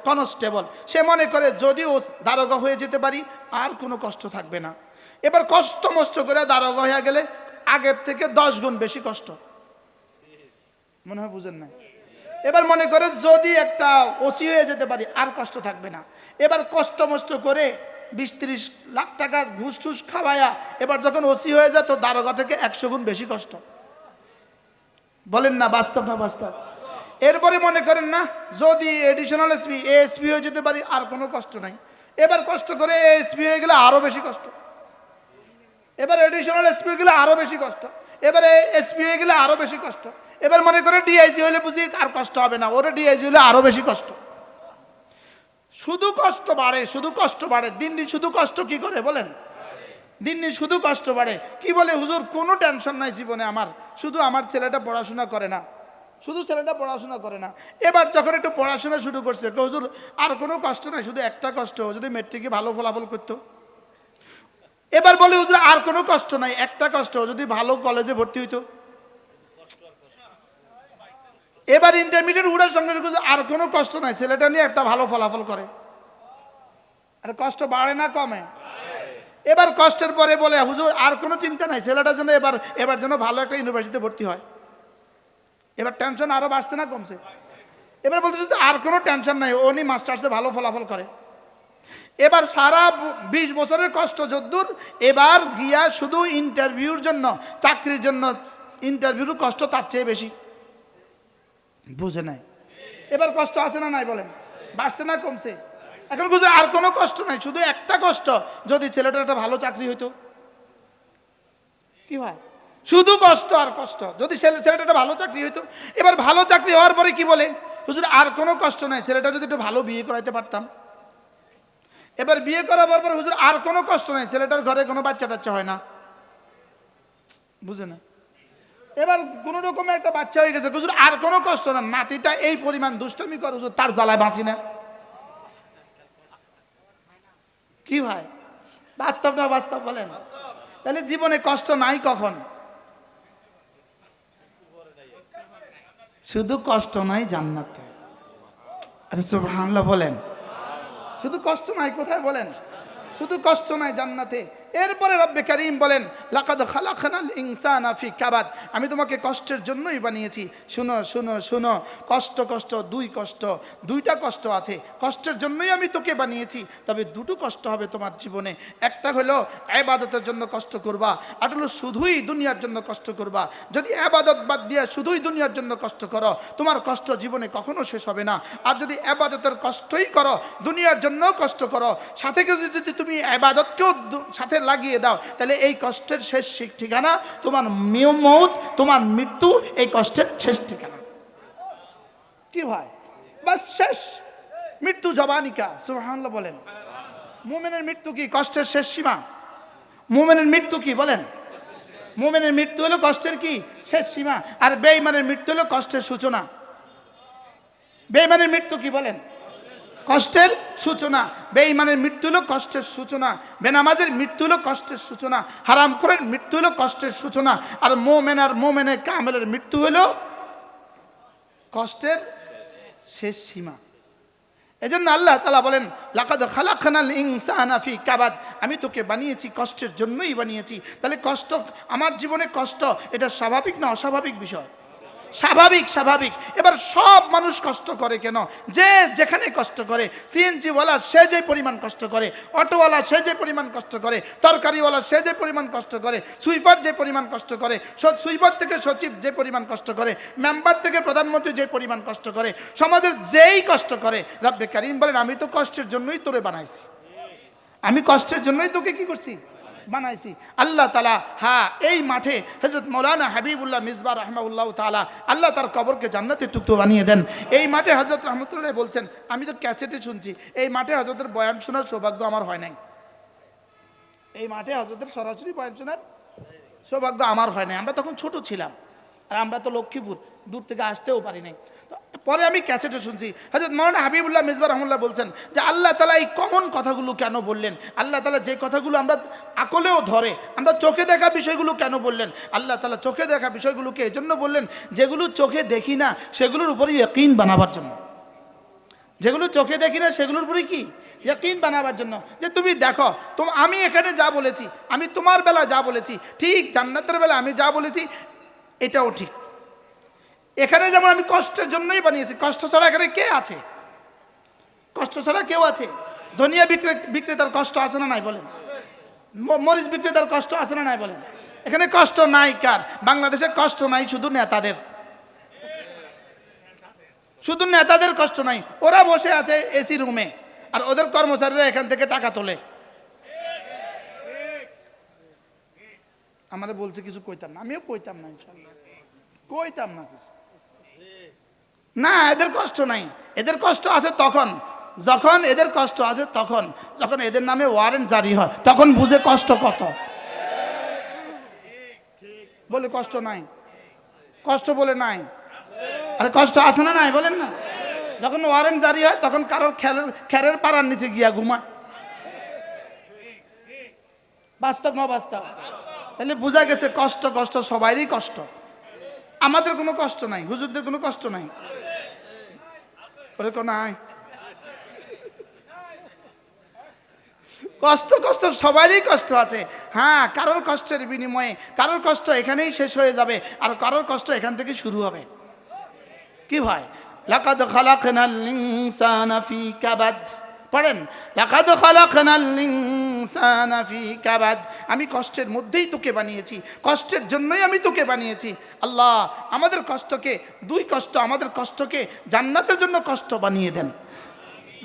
কনস্টেবল সে মনে করে যদিও দারোগা হয়ে যেতে পারি আর কোনো কষ্ট থাকবে না। এবার কষ্ট মষ্ট করে দারোগা হয়ে গেলে আগের থেকে 10 গুণ বেশি কষ্ট, মনে হয় বুঝেন না। এবার মনে করে যদি একটা ওসি হয়ে যেতে পারি আর কষ্ট থাকবে না। এবার কষ্ট মষ্ট করে 20-30 লাখ টাকা ঘুষ টুস খাওয়ায়া এবার যখন ওসি হয়ে যায় তো দারোগা থেকে 100 গুণ বেশি কষ্ট। বলেন না বাস্তব না বাস্তব? এরপরে মনে করেন না যদি এডিশনাল এএসপি হয়ে যেতে পারি আর কোনো কষ্ট নাই। এবার কষ্ট করে এএসপি হয়ে গেলে আরো বেশি কষ্ট। এবার এডিশনাল এসপি হয়ে গেলে আরো বেশি কষ্ট। এবারে এসপি হয়ে গেলে আরো বেশি কষ্ট। এবার মনে করে ডিআইজি হলে বুঝি আর কষ্ট হবে না, ওরে ডিআইজি হলে আরো বেশি কষ্ট। শুধু কষ্ট বাড়ে দিন দিন। শুধু কষ্ট কি করে বলেন? দিন দিন শুধু কষ্ট বাড়ে। কি বলে হুজুর কোনো টেনশন নাই জীবনে আমার, শুধু আমার ছেলেটা পড়াশোনা করে না, শুধু ছেলেটা পড়াশোনা করে না। এবার যখন একটু পড়াশোনা শুরু করছে হুজুর আর কোনো কষ্ট নাই, শুধু একটা কষ্ট, যদি মেট্রিকে ভালো ফলাফল করতো। এবার বলে হুজুর আর কোনো কষ্ট নাই, একটা কষ্ট, যদি ভালো কলেজে ভর্তি হইতো। এবার ইন্টারমিডিয়েট উঠার সঙ্গে আর কোনো কষ্ট নাই, ছেলেটা নিয়ে একটা ভালো ফলাফল করে। আর কষ্ট বাড়ে না কমে? এবার কষ্টের পরে বলে হুজুর আর কোনো চিন্তা নাই, ছেলেটার জন্য এবার যেন ভালো একটা ইউনিভার্সিটিতে ভর্তি হয়। এবার টেনশন আরো বাড়ছে না কমছে? এবার বলতেছে আর কোনো টেনশন নাই, উনি মাস্টার্সে ভালো ফলাফল করে। এবার সারা 20 বছরের কষ্ট যদ্দূর, এবার গিয়া শুধু ইন্টারভিউর জন্য, চাকরির জন্য ইন্টারভিউর কষ্ট তার চেয়ে বেশি। বুঝে নাই? এবার কষ্ট আছে না নাই বলেন? বাড়ছে না কমছে? এখন বুঝে আর কোনো কষ্ট নাই, শুধু একটা কষ্ট, যদি ছেলেটার একটা ভালো চাকরি হইতো। কি হয়? শুধু কষ্ট আর কষ্ট, যদি ছেলেটা একটা ভালো চাকরি হইতো। এবার ভালো চাকরি হওয়ার পরে কি বলে হুজুর আর কোনো কষ্ট নাই, ছেলেটা যদি একটু ভালো বিয়ে করাইতে পারতাম। এবার বিয়ে করাবার পর হুজুর আর কোনো কষ্ট নাই, ছেলেটার ঘরে কোনো বাচ্চা টাচ্চা হয় না। বুঝে না? এবার কোন রকমের একটা বাচ্চা হয়ে গেছে, হুজুর আর কোনো কষ্ট না, নাতিটা এই পরিমাণ দুষ্টামি করে হুজুর তার জ্বালায় বাঁচি না। কি ভাই, বাস্তব না বাস্তব বলেন? তাহলে জীবনে কষ্ট নাই কখন? শুধু কষ্ট নাই জান্নাতে। আরে সুবহানাল্লাহ বলেন। শুধু কষ্ট নাই কোথায় বলেন? শুধু কষ্ট নাই জান্নাতে। এরপরে রব্বে কারীম বলেন লাকাদ খালাকনাল ইনসানা ফি কাবাদ, আমি তোমাকে কষ্টের জন্যই বানিয়েছি। শুনো শুনো শুনো, কষ্ট দুইটা কষ্ট আছে, কষ্টের জন্যই আমি তোকে বানিয়েছি। তবে দুটো কষ্ট হবে তোমার জীবনে, একটা হলো ইবাদতের জন্য কষ্ট করবা, আর হলো শুধুই দুনিয়ার জন্য কষ্ট করবা। যদি ইবাদত বাদ দিয়ে শুধুই দুনিয়ার জন্য কষ্ট করো, তোমার কষ্ট জীবনে কখনো শেষ হবে না। আর যদি ইবাদতের কষ্টই করো, দুনিয়ার জন্য কষ্ট করো, সাথে যদি তুমি ইবাদতকেও সাথে লাগিয়ে দাও, তাহলে এই কষ্টের শেষ ঠিকানা তোমার মৌত, তোমার মৃত্যু, এই কষ্টের শেষ ঠিকানা। কি ভাই, বাস শেষ, মৃত্যু জবানিকা। সুবহানাল্লাহ বলেন। মুমিনের মৃত্যু কি? কষ্টের শেষ সীমা। মুমিনের মৃত্যু কি বলেন? মুমিনের মৃত্যু হলো কষ্টের কি? শেষ সীমা। আর বেঈমানের মৃত্যু হলো কষ্টের সূচনা। বেঈমানের মৃত্যু কি বলেন? কষ্টের সূচনা। বেঈমানের মৃত্যু হলো কষ্টের সূচনা, বেনামাজের মৃত্যু হলো কষ্টের সূচনা, হারামখোরের মৃত্যু হলো কষ্টের সূচনা। আর মোমেনের কামেলের মৃত্যু হলো কষ্টের শেষ সীমা। এজন্য আল্লাহ তাআলা বলেন লাকাদ খালাকনাল ইনসানা ফি কাবাদ, আমি তোকে বানিয়েছি কষ্টের জন্যই বানিয়েছি। তাহলে কষ্ট, আমার জীবনে কষ্ট, এটা স্বাভাবিক না অস্বাভাবিক বিষয়? স্বাভাবিক। এবার সব মানুষ কষ্ট করে কেন? যে যেখানে কষ্ট করে, সিএনজিওয়ালা সে যে পরিমাণ কষ্ট করে, অটোওয়ালা সে যে পরিমাণ কষ্ট করে, তরকারিওয়ালা সে যে পরিমাণ কষ্ট করে, সুইপার যে পরিমাণ কষ্ট করে, সুইপার থেকে সচিব যে পরিমাণ কষ্ট করে, মেম্বার থেকে প্রধানমন্ত্রী যে পরিমাণ কষ্ট করে, সমাজের যেই কষ্ট করে, রব্বে কারীম বলেন আমি তো কষ্টের জন্যই তোরে বানাইছি। আমি কষ্টের জন্যই তোকে কি করছি? বানাইছি। আল্লাহ তাআলা হ্যাঁ এই মাঠে হযরত মাওলানা হাবিবুল্লাহ মিসবাহ রাহমাহুল্লাহ তাআলা আল্লাহ তার কবরকে জান্নাতের টুকরো বানিয়ে দেন। এই মাঠে হযরত রহমতুল্লাহ বলছেন, আমি তো ক্যাসেটে শুনছি, এই মাঠে হযরতের বয়ান শোনার সৌভাগ্য আমার হয় নাই। এই মাঠে হযরতের সরাসরি বয়ান শোনার সৌভাগ্য আমার হয় নাই। আমরা তখন ছোট ছিলাম, আর আমরা তো লক্ষ্মীপুর, দূর থেকে আসতেও পারি নাই। পরে আমি ক্যাসেটে শুনছি হযরত মাওলানা হাবিবুল্লাহ মিসবাহ রাহমাতুল্লাহ বলছেন যে আল্লাহ তাআলা এই কমন কথাগুলো কেন বললেন, আল্লাহ তাআলা যে কথাগুলো আমরা আকলেও ধরে, আমরা চোখে দেখা বিষয়গুলো কেন বললেন। আল্লাহ তাআলা চোখে দেখা বিষয়গুলোকে এজন্য বললেন যেগুলো চোখে দেখি না সেগুলোর উপরে ইয়াকিন বানাবার জন্য। যেগুলো চোখে দেখি না সেগুলোর উপরে কি ইয়াকিন বানাবার জন্য। যে তুমি দেখো, আমি এখানে যা বলেছি, আমি তোমার বেলা যা বলেছি ঠিক, জান্নাতের বেলা আমি যা বলেছি এটাও ঠিক। এখানে যেমন আমি কষ্টের জন্যই বানিয়েছি, কষ্ট ছাড়া এখানে কে আছে? কষ্ট ছাড়া কেউ আছে? ধনিয়া বিক্রেতার কষ্ট আছে না নাই বলেন? মরিচ বিক্রেতার কষ্ট আছে না নাই বলেন? এখানে কষ্ট নাই কার? বাংলাদেশে কষ্ট নাই শুধু নেতাদের, শুধু নেতাদের কষ্ট নাই। ওরা বসে আছে এসি রুমে আর ওদের কর্মচারীরা এখান থেকে টাকা তোলে। আমাদের বলছে কিছু কইতাম না, আমিও কইতাম না, ইনশাআল্লাহ কইতাম না কিছু না। এদের কষ্ট নাই, এদের কষ্ট আছে তখন যখন, এদের কষ্ট আছে তখন যখন এদের নামে ওয়ারেন্ট জারি হয়, তখন বুঝে কষ্ট কত। বলে কষ্ট নাই, কষ্ট বলে নাই, আরে কষ্ট আছে না নাই বলেন না? যখন ওয়ারেন্ট জারি হয় তখন কারোর খেরের পাড়ার নিচে গিয়া ঘুমা। বাস্তব না বাস্তব? তাহলে বোঝা গেছে কষ্ট, কষ্ট সবারই কষ্ট। আমাদের কোনো কষ্ট নাই, হুজুরদের কোনো কষ্ট নাই, নাই কষ্ট। কষ্ট সবারই কষ্ট আছে। হ্যাঁ, কারোর কষ্টের বিনিময়ে কারোর কষ্ট এখানেই শেষ হয়ে যাবে আর কারোর কষ্ট এখান থেকে শুরু হবে। কি ভাই? লাকাদ খালাকনাল ইনসানা ফি কাবাদ, পড়েন লাকাদ খালাকনাল ইনসানা ফি কাবাদ। আমি কষ্টের মধ্যেই তোকে বানিয়েছি, কষ্টের জন্যই আমি তোকে বানিয়েছি। আল্লাহ আমাদের কষ্টকে, দুই কষ্ট, আমাদের কষ্টকে জান্নাতের জন্য কষ্ট বানিয়ে দেন।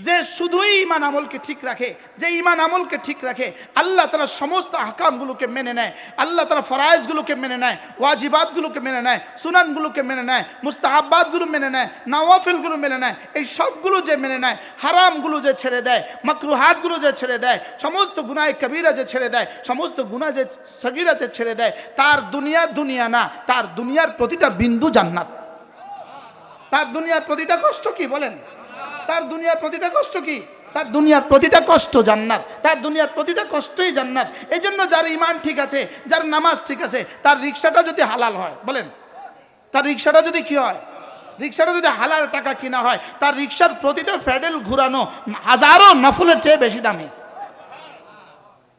যে শুধুই ঈমান আমলকে ঠিক রাখে, যে ঈমান আমলকে ঠিক রাখে, আল্লাহ তাআলা সমস্ত আহকামগুলোকে মেনে নেয়, আল্লাহ তাআলা ফরায়েজগুলোকে মেনে নেয়, ওয়াজিবাতগুলোকে মেনে নেয়, সুনানগুলোকে মেনে নেয়, মুস্তাহাব্বাতগুলো মেনে নেয়, নওয়াফিলগুলো মেনে নেয়, এই সবগুলো যে মেনে নেয়, হারামগুলো যে ছেড়ে দেয়, মাকরুহাতগুলো যে ছেড়ে দেয়, সমস্ত গুনাহ কবিরা যে ছেড়ে দেয়, সমস্ত গুনাহ যে সগীরা যে ছেড়ে দেয়, তার দুনিয়া না, তার দুনিয়ার প্রতিটা বিন্দু জান্নাত। তার দুনিয়ার প্রতিটা কষ্ট কি বলেন? তার দুনিয়ার প্রতিটা কষ্ট কি? তার দুনিয়ার প্রতিটা কষ্ট জান্নাত, তার দুনিয়ার প্রতিটা কষ্টই জান্নাত। এই জন্য যার ঈমান ঠিক আছে, যার নামাজ ঠিক আছে, তার রিক্সাটা যদি হালাল হয়, বলেন তার রিক্সাটা যদি কি হয়, রিক্সাটা যদি হালাল টাকা কিনা হয়, তার রিক্সার প্রতিটা প্যাডেল ঘুরানো হাজারো নফলের চেয়ে বেশি দামি।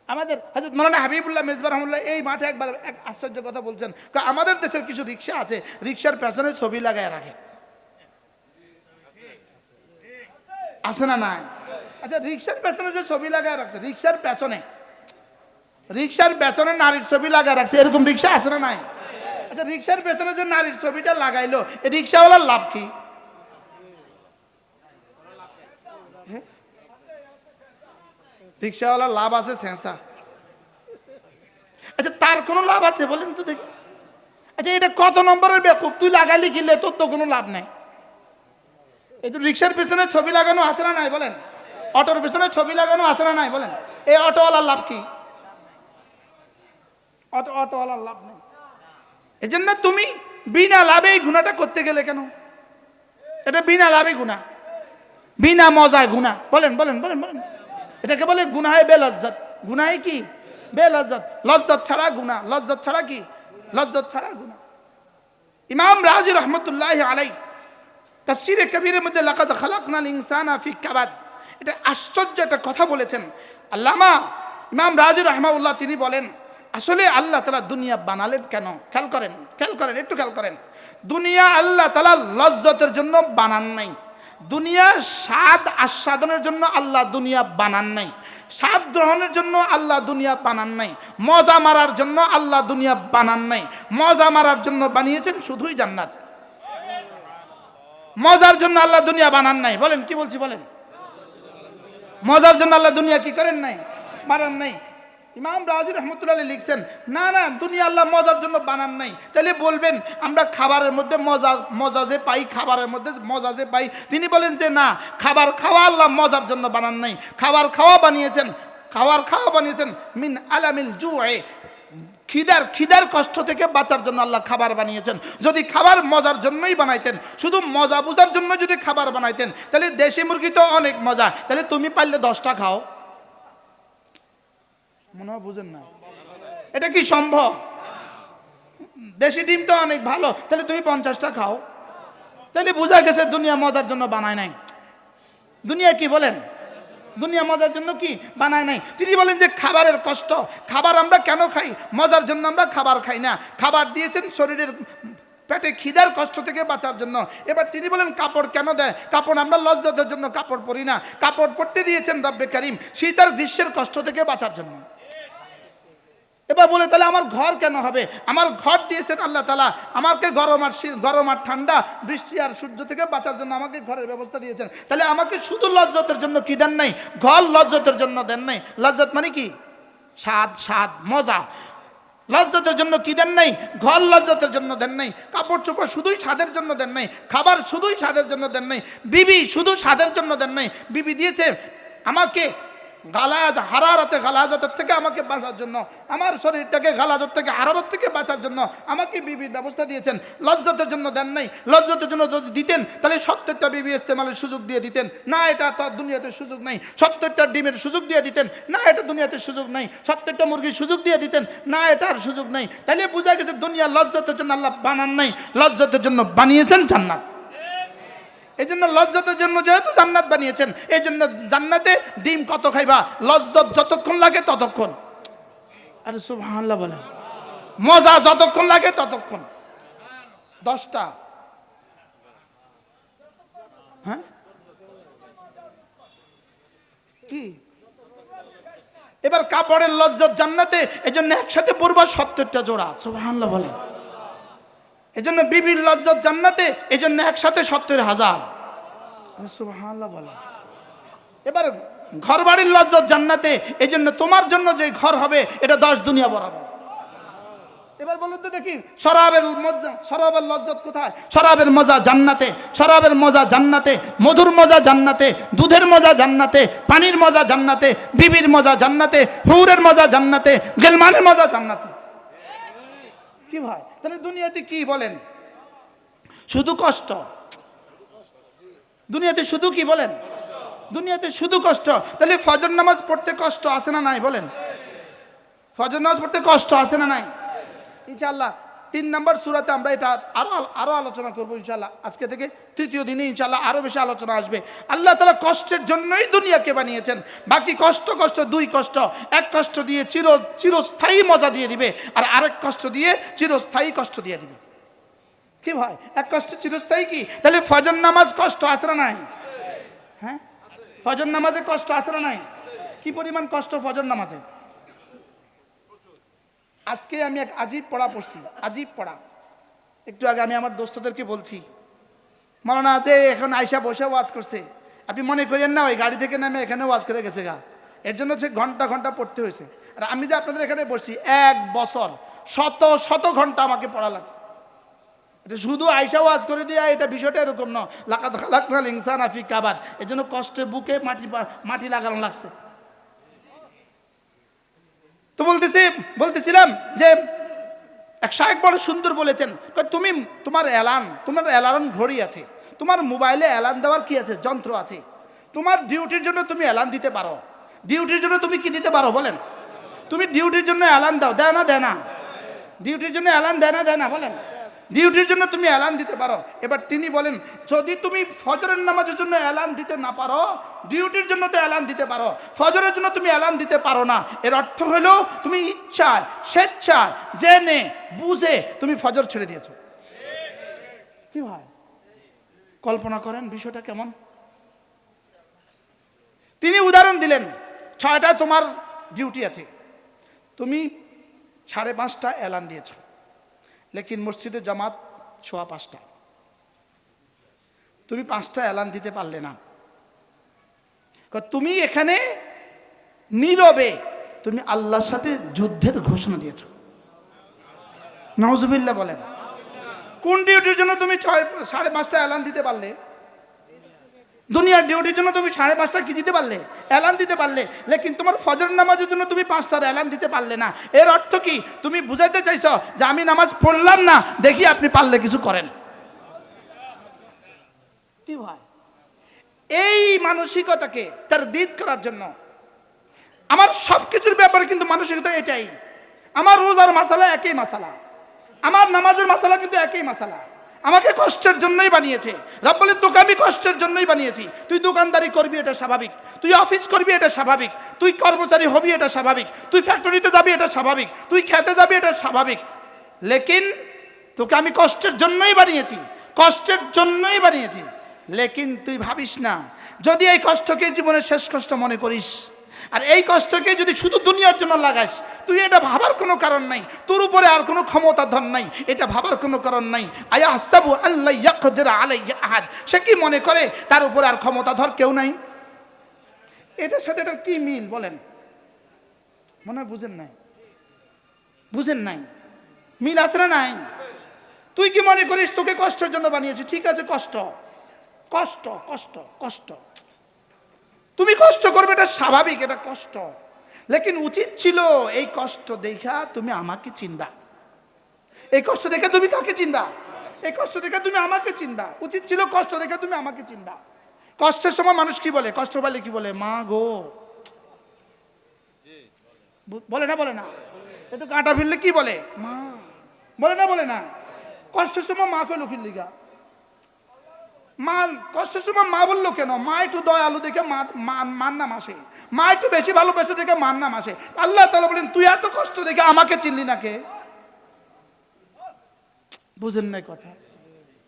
আমাদের হযরত মাওলানা হাবিবুল্লাহ মিসবাহ রাহমাতুল্লাহ এই মাঠে একবার এক আশ্চর্য কথা বলছেন। আমাদের দেশের কিছু রিক্সা আছে, রিক্সার পেছনে ছবি লাগায় রাখে, আছে না নাই? আচ্ছা, রিক্সার পেছনে যে ছবি লাগায় রাখছে, রিক্সার পেছনে নারীর ছবি লাগায় রাখছে, এরকম রিক্সা আছে না নাই? আচ্ছা, রিক্সার পেছনে যে নারীর ছবিটা লাগাইলো, এই রিক্সাওয়ালার লাভ কি? রিক্সাওয়ালার লাভ আছে সেন্সা। আচ্ছা, তার কোনো লাভ আছে বলেন তো দেখি? আচ্ছা, এটা কত নম্বরের বেকুব? তুই লাগাইলি কিনলে তোর তো কোনো লাভ নাই। এই তো রিক্সার পেছনে ছবি লাগানো আছে না নাই বলেন? অটোর পেছনে ছবি লাগানো আছে না নাই বলেন? এই অটোওয়ালার লাভ কি? অটোওয়ালার লাভ নেই। এই জন্য তুমি বিনা লাভে এই গুনাহটা করতে গেলে কেন? এটা বিনা লাভে গুনাহ, বিনা মজায় গুনাহ। বলেন বলেন বলেন বলেন, এটাকে বলে গুনাহে বেলজ্জত। গুনাহে কি? বেলজ্জত। লজ্জত ছাড়া গুনাহ, লজ্জত ছাড়া কি? লজ্জত ছাড়া গুনাহ। ইমাম রাজি রহমতুল্লাহ আলাইহি তাফসীরে কবীরের মধ্যে লাকাদ খালাকনাল ইনসানা ফি কাবাদ, এটা আশ্চর্য একটা কথা বলেছেন আল্লামা ইমাম রাজি রাহমাহুল্লাহ। তিনি বলেন আসলে আল্লাহ তাআলা দুনিয়া বানালেন কেন? খেয়াল করেন, খেয়াল করেন, একটু খেয়াল করেন। দুনিয়া আল্লাহ তাআলা লজ্জতের জন্য বানান নাই, দুনিয়া স্বাদ আস্বাদনের জন্য আল্লাহ দুনিয়া বানান নাই, স্বাদ গ্রহণের জন্য আল্লাহ দুনিয়া বানান নাই, মজা মারার জন্য আল্লাহ দুনিয়া বানান নাই। মজা মারার জন্য বানিয়েছেন শুধুই জান্নাত, মজার জন্য আল্লাহ দুনিয়া বানান নাই। বলেন কি বলছি বলেন? মজার জন্য আল্লাহ দুনিয়া কি করেন নাই? বানান নাই। ইমাম রাজি রহমতুল্লাহ লিখছেন না না, দুনিয়া আল্লাহ মজার জন্য বানান নাই। তাহলে বলবেন আমরা খাবারের মধ্যে মজা যে পাই, খাবারের মধ্যে মজা যে পাই, তিনি বলেন যে না, খাবার খাওয়া আল্লাহ মজার জন্য বানান নাই। খাবার খাওয়া বানিয়েছেন মিন আলামিল জুয়ে, খিদার কষ্ট থেকে বাঁচার জন্য আল্লাহ খাবার বানিয়েছেন। যদি খাবার মজার জন্যই বানাইতেন, শুধু মজা বুঝার জন্য যদি খাবার বানাইতেন, তাহলে দেশি মুরগি তো অনেক মজা, তাহলে তুমি পারলে 10টা খাও। মনে হয় বুঝেন না, এটা কি সম্ভব? দেশি ডিম তো অনেক ভালো, তাহলে তুমি 50টা খাও। তাহলে বোঝা গেছে দুনিয়া মজার জন্য বানায় নাই। দুনিয়া কি বলেন, দুনিয়া মজার জন্য কি বানায় নাই। তিনি বলেন যে খাবারের কষ্ট, খাবার আমরা কেন খাই? মজার জন্য আমরা খাবার খাই না, খাবার দিয়েছেন শরীরের পেটে খিদার কষ্ট থেকে বাঁচার জন্য। এবার তিনি বলেন কাপড় কেন দেয়? কাপড় আমরা লজ্জাতের জন্য কাপড় পরি না, কাপড় পরতে দিয়েছেন রব্বে কারীম শীত আর গ্রীষ্মের কষ্ট থেকে বাঁচার জন্য। এবার বলে তাহলে আমার ঘর কেন হবে? আমার ঘর দিয়েছেন আল্লাহ তাআলা আমাকে গরম আর ঠান্ডা, বৃষ্টি আর সূর্য থেকে বাঁচার জন্য আমাকে ঘরের ব্যবস্থা দিয়েছেন। তাহলে আমাকে শুধু লজ্জতের জন্য কি দেন নাই? ঘর লজ্জতের জন্য দেন নাই। লজ্জত মানে কি? স্বাদ মজা। লজ্জতের জন্য কি দেন নাই? ঘর লজ্জতের জন্য দেন নাই। কাপড় চোপড় শুধুই স্বাদের জন্য দেন নাই। খাবার শুধুই স্বাদের জন্য দেন নাই। বিবি শুধু স্বাদের জন্য দেন নাই। বিবি দিয়েছে আমাকে গালাজাতের থেকে আমাকে বাঁচার জন্য, আমার শরীরটাকে গালাজত থেকে হারারত থেকে বাঁচার জন্য আমাকে বিবির ব্যবস্থা দিয়েছেন। লজ্জতের জন্য দেন নাই। লজ্জতের জন্য যদি দিতেন তাহলে 70টা বিবি ইস্তেমালের সুযোগ দিয়ে দিতেন, না এটা তো দুনিয়াতে সুযোগ নাই। 70টা ডিমের সুযোগ দিয়ে দিতেন, না এটা দুনিয়াতে সুযোগ নাই। 70টা মুরগির সুযোগ দিয়ে দিতেন, না এটার সুযোগ নাই। তাহলে বোঝা গেছে দুনিয়া লজ্জতের জন্য আল্লাহ বানান নাই, লজ্জতের জন্য বানিয়েছেন জান্নাত। এই জন্য লজ্জতের জন্য যেহেতু জান্নাত বানিয়েছেন, এই জন্য জান্নাতে ডিম কত খাইবা? লজ্জত যতক্ষণ লাগে ততক্ষণ। আরে সুবহানাল্লাহ বলেন। মজা যতক্ষণ লাগে ততক্ষণ। 10টা, হ্যাঁ কি? এবার কাপড়ের লজ্জত জান্নাতে, এই জন্য একসাথে পড়বা 70টা জোড়া। সুবহানাল্লাহ বলেন। এই জন্য বিবির লজ্জত জান্নাতে, এই জন্য একসাথে 70,000। সুবহানাল্লাহ বলেন। এবার ঘর বাড়ির লজ্জত জান্নাতে, এই জন্য তোমার জন্য যে ঘর হবে এটা 10 দুনিয়া বরাবর। এবার বলুন তো দেখি শরাবের লজ্জত কোথায়? শরাবের মজা জান্নাতে, শরাবের মজা জান্নাতে, মধুর মজা জান্নাতে, দুধের মজা জান্নাতে, পানির মজা জান্নাতে, বিবির মজা জান্নাতে, হুরের মজা জান্নাতে, গেলমানের মজা জান্নাতে। কি ভাই, তাহলে দুনিয়াতে কি বলেন? শুধু কষ্ট। দুনিয়াতে শুধু কি বলেন? দুনিয়াতে শুধু কষ্ট। তাহলে ফজর নামাজ পড়তে কষ্ট আছে না নাই বলেন? ফজর নামাজ পড়তে কষ্ট আছে না নাই? ইনশাআল্লাহ 3 নম্বর সূরাতে আমরা এটা আরো আলোচনা করব ইনশাআল্লাহ। আজকে থেকে 3য় দিনে ইনশাআল্লাহ আরো বেশি আলোচনা আসবে। আল্লাহ তাআলা কষ্টের জন্যই দুনিয়াকে বানিয়েছেন। বাকি কষ্ট 2 কষ্ট। এক কষ্ট দিয়ে চিরস্থায়ী মজা দিয়ে দিবে, আর আরেক কষ্ট দিয়ে চিরস্থায়ী কষ্ট দিয়ে দিবে। কি ভাই, এক কষ্ট চিরস্থায়ী কি? তাহলে ফজর নামাজ কষ্ট আছে না নাই? হ্যাঁ, ফজর নামাজে কষ্ট আছে না নাই? কি পরিমাণ কষ্ট ফজর নামাজে। আজকে আমি এক আজীব পড়া পড়ছি, আজীব পড়া। একটু আগে আমি আমার দোস্তদেরকে বলছি, মাওলানা যে এখন আয়সা বসে ওয়াজ করছে, আপনি মনে করেন না ওই গাড়ি থেকে নামে এখানে ওয়াজ করে গেছে গা, এর জন্য সে ঘন্টা ঘন্টা পড়তে হয়েছে। আর আমি যে আপনাদের এখানে বসছি 1 বছর শত ঘন্টা আমাকে পড়া লাগছে। এটা শুধু আয়সা ওয়াজ করে দিয়ে এটা বিষয়টা এরকম না। লাকাদ খালাকনাল ইনসানা ফি কাবাদ, এর জন্য কষ্টে বুকে মাটি লাগানো লাগছে। তো বলতেছিলাম যে এক শায়েখ বড় সুন্দর বলেছেন, তুমি তোমার অ্যালার্ম ঘড়ি আছে, তোমার মোবাইলে অ্যালার্ম দেওয়ার কি আছে? যন্ত্র আছে। তোমার ডিউটির জন্য তুমি অ্যালার্ম দিতে পারো। ডিউটির জন্য তুমি কি দিতে পারো বলেন? তুমি ডিউটির জন্য অ্যালার্ম দাও, দেয় না? ডিউটির জন্য অ্যালার্ম দেয় না বলেন? ডিউটির জন্য তুমি অ্যালার্ম দিতে পারো। এবার তিনি বলেন, যদি তুমি ফজরের নামাজের জন্য অ্যালার্ম দিতে না পারো, ডিউটির জন্য তো অ্যালার্ম দিতে পারো, ফজরের জন্য তুমি অ্যালার্ম দিতে পারো না, এর অর্থ হলো তুমি ইচ্ছায় স্বেচ্ছায় জেনে বুঝে তুমি ফজর ছেড়ে দিয়েছো। কি ভাই, কল্পনা করেন বিষয়টা কেমন। তিনি উদাহরণ দিলেন, 6টায় তোমার ডিউটি আছে, তুমি 5:30 অ্যালার্ম দিয়েছো, লেকিন মসজিদে জামাত 5:15, তুমি 5টা অ্যালার্ম দিতে পারলে না। তুমি এখানে নীরবে তুমি আল্লাহর সাথে যুদ্ধের ঘোষণা দিয়েছো। নাউজুবিল্লাহ বলেন। কোন ডিউটির জন্য তুমি 5:30 অ্যালার্ম দিতে পারলে? দুনিয়ার ডিউটির জন্য তুমি 5:30 কি দিতে পারলে, অ্যালার্ম দিতে পারলে, লেকিন তোমার ফজর নামাজের জন্য তুমি 5টার অ্যালার্ম দিতে পারলে না। এর অর্থ কি? তুমি বুঝাইতে চাইছো যে আমি নামাজ পড়লাম না, দেখি আপনি পারলে কিছু করেন। কি ভাই, এই মানসিকতাকে তারদীদ করার জন্য আমার সবকিছুর ব্যাপারে কিন্তু মানসিকতা এটাই। আমার রোজার মাসালা একই মাসালা, আমার নামাজের মাসালা কিন্তু একই মাসালা। আমাকে কষ্টের জন্যই বানিয়েছে রব। বলে তোকে আমি কষ্টের জন্যই বানিয়েছি। তুই দোকানদারি করবি, এটা স্বাভাবিক। তুই অফিস করবি, এটা স্বাভাবিক। তুই কর্মচারী হবি, এটা স্বাভাবিক। তুই ফ্যাক্টরিতে যাবি, এটা স্বাভাবিক। তুই খেতে যাবি, এটা স্বাভাবিক। লেকিন তোকে আমি কষ্টের জন্যই বানিয়েছি, কষ্টের জন্যই বানিয়েছি। লেকিন তুই ভাবিস না, যদি এই কষ্টকে জীবনের শেষ কষ্ট মনে করিস, আর এই কষ্টকে যদি শুধু দুনিয়ার জন্য লাগাস, তুই এটা ভাবার কোনো কারণ নাই তোর উপরে আর কোনো ক্ষমতা ধন নাই, এটা ভাবার কোনো কারণ নাই। আয়াহসাবু আল্লা ইয়াকদির আলাইহি আহাদ, সে কি মনে করে তার উপরে আর ক্ষমতা ধর কেউ নাই? এটার সাথে এটার কি মিল বলেন? মনে হয় বুঝেন নাই, বুঝেন নাই। মিল আছে না নাই? তুই কি মনে করিস তোকে কষ্টের জন্য বানিয়েছি? ঠিক আছে, কষ্ট কষ্ট কষ্ট কষ্ট, তুমি কষ্ট করবে, এটা স্বাভাবিক, এটা কষ্ট। লেকিন উচিত ছিল এই কষ্ট দেখা তুমি আমাকে চিনবা। এই কষ্ট দেখে তুমি কাকে চিনবা? এই কষ্ট দেখে তুমি আমাকে চিনবা। উচিত ছিল কষ্ট দেখে তুমি আমাকে চিনবা। কষ্টের সময় মানুষ কি বলে? কষ্ট পেলে কি বলে? মা গো, বলে না? বলে না? একটু কাঁটা ফিরলে কি বলে? মা। বলে না? বলে না? কষ্টের সময় মা কইলো কি লিগা? মা কষ্টের সময় মা বললো কেন? মা একটু দয়ালু দেখে মার নাম আসে, মা একটু বেশি ভালোবেসে দেখে মার নাম আসে। আল্লাহ তাআলা বলেন তুই এত কষ্ট দেখে আমাকে চিনলি না কে? বুঝেন নাই কথা?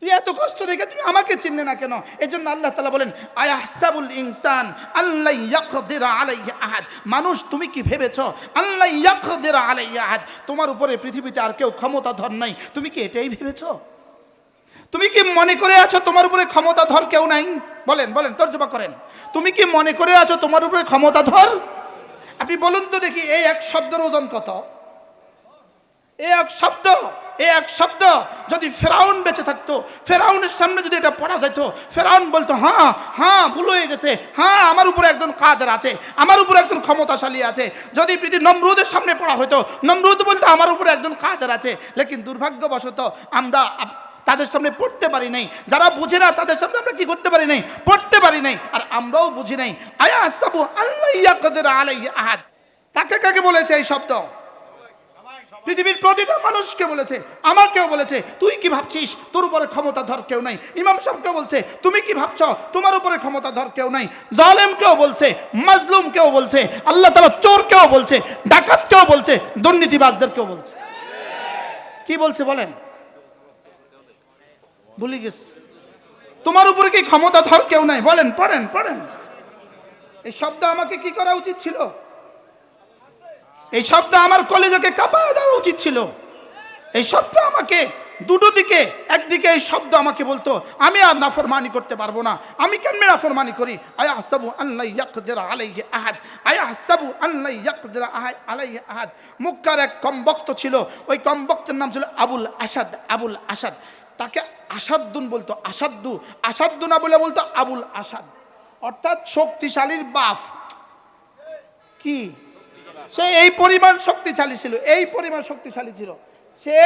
তুই এত কষ্ট দেখে তুমি আমাকে চিনলে না কেন? এই জন্য আল্লাহ তাআলা বলেন আয়াহসাবুল ইনসান আল্লা ইয়াকদির আলাইহি আহাদ, মানুষ তুমি কি ভেবেছ আল্লা ইয়াকদির আলাইহি আহাদ, তোমার উপরে পৃথিবীতে আর কেউ ক্ষমতাধর নাই? তুমি কি এটাই ভেবেছো? তুমি কি মনে করে আছো তোমার উপরে ক্ষমতাধর কেউ নাই? বলেন বলেন, তর্জমা করেন। তুমি কি মনে করে আছো তোমার উপরে ক্ষমতাধর? আপনি বলুন তো দেখি, এই এক শব্দের ওজন কত? এই এক শব্দ যদি ফেরাউন বেঁচে থাকতো, ফেরাউনের সামনে যদি এটা পড়া যেত, ফেরাউন বলতো হ্যাঁ হ্যাঁ ভুল হয়ে গেছে, হ্যাঁ আমার উপরে একজন কাদের আছে, আমার উপরে একজন ক্ষমতাশালী আছে। যদি নমরুদের সামনে পড়া হতো, নমরুদ বলতো আমার উপরে একজন কাদের আছে। লেকিন দুর্ভাগ্যবশত আমরা তাদের সামনে পড়তে পারি নাই। যারা বুঝে না তাদের সামনে আমরা কি করতে পারি নাই? পড়তে পারি নাই। আর আমরাও বুঝি নাই। আয়াহসাবু আল্লা ইয়াকদির আলাইহি আহাদ, কাকে কাকে বলেছে এই শব্দ? পৃথিবীর প্রতিটা মানুষকে বলেছে, আমাকেও বলেছে। তুই কি ভাবছিস তোর উপরে ক্ষমতাধর কেউ নাই? ইমাম সাহেবকেও বলছে তুমি কি ভাবছো তোমার উপরে ক্ষমতাধর কেউ নাই? জালেমকেও বলছে, মাজলুমকেও বলছে, আল্লাহ তাআলা চোরকেও বলছে, ডাকাতকেও বলছে, দুর্নীতিবাজদেরকেও বলছে। কি বলছে বলেন? ভুলে গেছে। তোমার উপরে কি ক্ষমতাধর কেউ নাই? বলেন, পড়েন পড়েন। এই শব্দ আমাকে কি করা উচিত ছিল? এই শব্দ আমার কলেজাকে কাঁপায় দেওয়া উচিত ছিল। এই শব্দ আমাকে দুটো দিকে, একদিকে এই শব্দ আমাকে বলতো আমি আর নাফরমানি করতে পারবো না। আমি কেন নাফরমানি করি? আয়াহসাবু আল্লা ইয়াকদির আলাইহি আহাদ, আয়াহসাবু আল্লা ইয়াকদির আলাইহি আহাদ। মক্কার এক কমবক্ত ছিল, ওই কমবক্তের নাম ছিল আবুল আসাদ। আবুল আসাদ, তাকে আসাদুন বলতো, আসাদু না বলে বলতো আবুল আসাদ, অর্থাৎ শক্তিশালীর বাপ। কি সে এই পরিমাণ শক্তিশালী ছিল, এই পরিমাণ শক্তিশালী ছিল। সে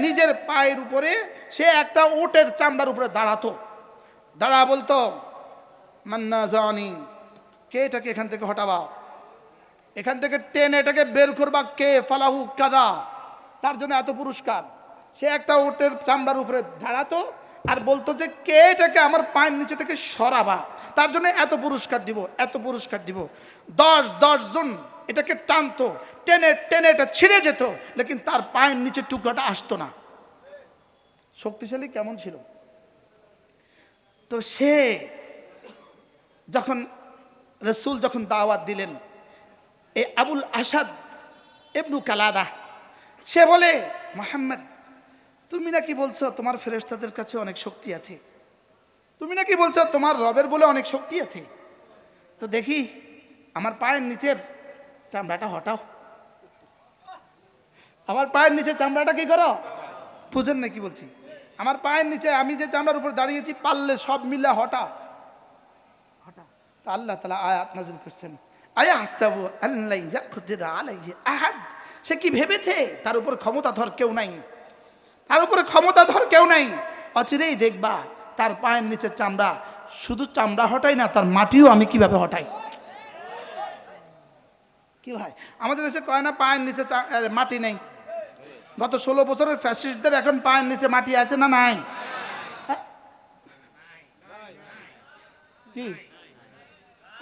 নিজের পায়ের উপরে, সে একটা উটের চামড়ার উপরে দাঁড়াতো, দাঁড়া বলতো মান্না জানি, কে এটাকে এখান থেকে হটাবা, এখান থেকে টেনে এটাকে বের করবা কে, ফালাহু কাদা, তার জন্য এত পুরস্কার। সে একটা উটের চামড়ার উপরে দাঁড়াতো আর বলতো যে কে এটাকে আমার পায়ের নিচে থেকে সরাবা, তার জন্য এত পুরস্কার দিব, এত পুরস্কার দিব। 10 জন এটাকে টানতো, টেনে টেনে এটা ছিঁড়ে যেত, লেকিন তার পায়ের নিচের টুকরাটা আসতো না। শক্তিশালী কেমন ছিল? তো সে যখন রাসূল যখন দাওয়াত দিলেন, এই আবুল আসাদ ইবনু কালাদা, সে বলে মুহাম্মদ তুমি নাকি বলছো তোমার ফেরেশতাদের কাছে অনেক শক্তি আছে, তুমি নাকি বলছো তোমার রবের বলে অনেক শক্তি আছে, তো দেখি আমার পায়ের নিচের চামড়াটা হটাও, আমার পায়ের নিচে চামড়াটা কি করো? বুঝেন না কি বলছি? আমার পায়ের নিচে আমি যে চামড়ার উপর দাঁড়িয়েছি, পারলে সব মিলে হটা। তা আল্লাহ তাআলা আয়াত নাযিল করছেন, আয়াহসাবু আল্লা ইয়াকদির আলাইহি আহাদ। সে কি ভেবেছে তার উপর ক্ষমতাধর কেউ নাই, তার উপরে ক্ষমতাধর কেউ নাই। অচিরেই দেখবা তার পায়ের নিচে চামড়া, শুধু চামড়া হটাই না, তার মাটিও আমি কিভাবে হটাই। কি ভাই, আমাদের দেশে কয় না পায়ের নিচে মাটি নেই? গত 16 বছরের ফ্যাসিস্টদের এখন পায়ের নিচে মাটি আছে না নাই? হ্যাঁ? কি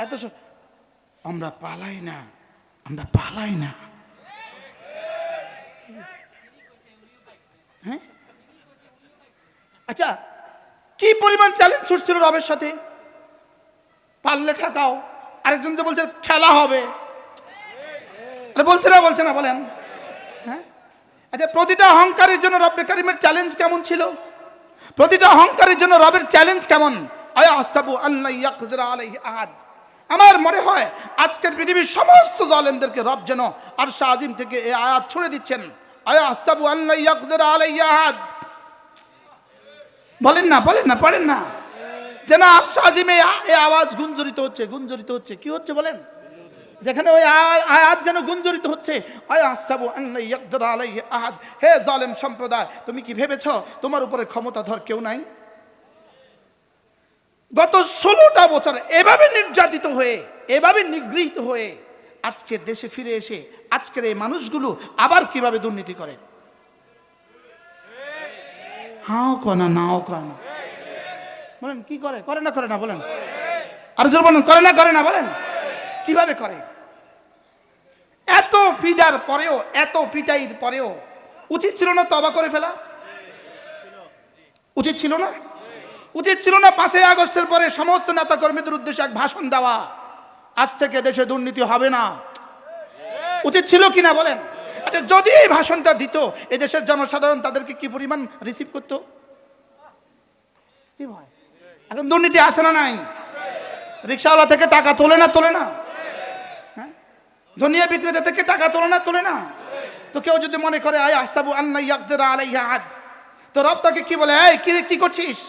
এত আমরা পালাই না, আমরা পালাই না। হ্যাঁ, আচ্ছা, কি পরিমাণ চ্যালেঞ্জ ছুটছিল রবের সাথে, পারলে ঠেকাও। আরেকজন যে বলছে খেলা হবে, বলছে না বলেন? হ্যাঁ, আচ্ছা, প্রতিটা অহংকারের জন্য রব্বে কারিমের চ্যালেঞ্জ কেমন ছিল? প্রতিটা অহংকারের জন্য রবের চ্যালেঞ্জ কেমন? আয়াহসাবু আল্লা ইয়াকদির আলাইহি আহাদ। আমার মনে হয় আজকের পৃথিবীর সমস্ত জালেমদেরকে রব যেন আরশ আজিম থেকে এই আয়াত ছুড়ে দিচ্ছেন, আয়াহসাবু আল্লা ইয়াকদির আলাইহি আহাদ। বলেন না, পড়েন না, যেন আরশ আজিমে এই আওয়াজ গুঞ্জরিত হচ্ছে। কি হচ্ছে বলেন? যেখানে ওই আয়াত যেন গুঞ্জরিত হচ্ছে, আয়াহসাবু আল্লা ইয়াকদির আলাইহি আহাদ। হে জালেম সম্প্রদায়, তুমি কি ভেবেছো তোমার উপরে ক্ষমতাধর কেউ নাই? গত 16টা বছর এভাবে নির্যাতিত হয়ে, এভাবে নিগৃহীত হয়ে আজকে দেশে ফিরে এসে আজকের এই মানুষগুলো আবার কিভাবে দুর্নীতি করে। হাও কনা নাও কনা, বলেন কি করে না বলেন? আর জোর বলেন, করে না বলেন? কিভাবে করে? এত ফিডার পরেও, এত পিটাইর পরেও উচিত ছিল না তওবা করে ফেলা? উচিত ছিল না? উচিত ছিল না 5ই আগস্টের পরে সমস্ত নেতা কর্মীদের উদ্দেশ্যে এক ভাষণ দেওয়া, আজ থেকে দেশে দুর্নীতি হবে না? উচিত ছিল কিনা বলেন? আচ্ছা, যদি এই ভাষণটা দিত, এই দেশের জনসাধারণ তাদেরকে কি পরিমাণ রিসিভ করতো? কি ভাই, এখন দুর্নীতি আছে না নাই? রিকশাওয়ালা থেকে টাকা তোলে না? হ্যাঁ, দুনিয়া বিক্রেতা থেকে টাকা তোলে না? তো কেউ যদি মনে করে আয়াহসাবু আল্লা ইয়াকদির আলাইহি আহাদ, তো রব তাকে কি বলে, এই কি করছিস?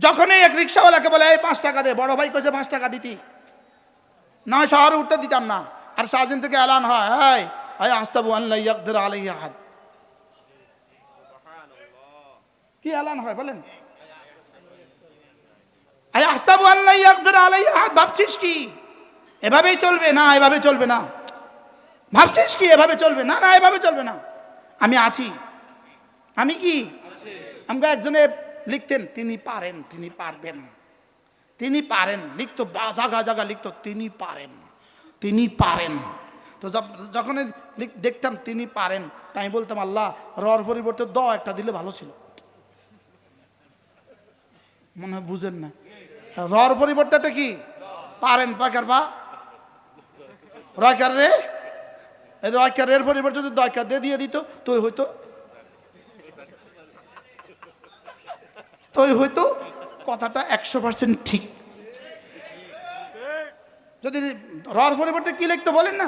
যখনই এক রিকশাওয়ালাকে বলে এই 5 টাকা দে, বড় ভাই কইছে 5 টাকা দিতি, নয় শহরে উঠতে দিতাম না, আর শাহজিন থেকে এলান হয় আয়াহসাবু আল্লা ইয়াকদির আলাইহি আহাদ। কি এলান হয় বলেন? আয়াহসাবু আল্লা ইয়াকদির আলাইহি আহাদ। ভাবছিস কি এভাবেই চলবে? না, এভাবে চলবে না। ভাবছিস কি এভাবে চলবে? না, এভাবে চলবে না। আমি আছি। আমি কি? আমরা একজনে লিখতেন, তিনি পারেন, তিনি পারবেন, তিনি পারেন, লিখতো জায়গা লিখতো তিনি পারেন। তো যখন দেখতাম তিনি পারেন, তাই বলতাম আল্লাহ রর পরিবর্তে দ একটা দিলে ভালো ছিল। মনে হয় বুঝেন না, রর পরিবর্তে কি পারেন, পাকার বা রয়কার রে, রয়কারের পরিবর্তে যদি দয়কার দিয়ে দিত তো হয়তো কথাটা 100% ঠিক। যদি রর পরিবর্তে কি লিখতো বলেন না,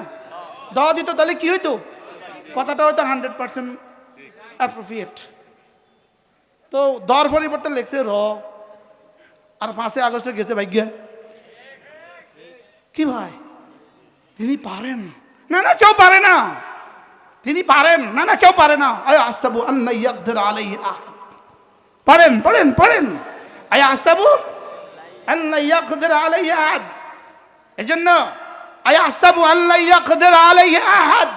দ দিত, তাহলে কি হইতো? কথাটা হয়তো 100% অ্যাপ্রোপ্রিয়েট। তো দর পরিবর্তে লিখছে র, আর 5ই আগস্টে গেছে ভাগ্যা। কি ভাই, তিনি পারেন? না, কেউ পারে না। তিনি পারেন? না, কেউ পারে না। আয়াহসাবু আল্লা ইয়াকদির আলাইহি আহাদ। পড়েন আয়াহসাবু আল্লা ইয়াকদির আলাইহি আহাদ। এজন্য আয়াহসাবু আল্লা ইয়াকদির আলাইহি আহাদ,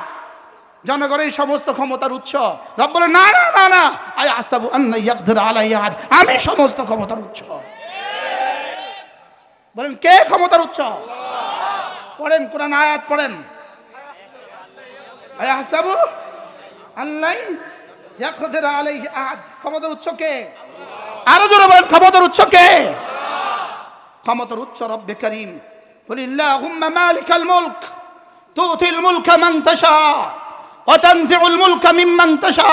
জনগণের সমস্ত ক্ষমতার উৎস। রব বলে না, আয়াহসাবু আল্লা ইয়াকদির আলাইহি আহাদ, আমি সমস্ত ক্ষমতার উৎস। বলেন কে ক্ষমতার উৎস? পড়েন, কোরআন আয়াত পড়েন। আয়াহসাবু আল্লা ইয়াকদির আলাইহি আহাদ, ক্ষমতার উৎস কে? আরো জোরে বলেন, ক্ষমতার উৎস কে? ক্ষমতার উৎস রব্বে কারীম। কুলিল্লাহুম্মা মালিকাল মুলক তুতিল মুলকা মান তাশা ওয়া তানজিউল মুলকা মিম্মান তাশা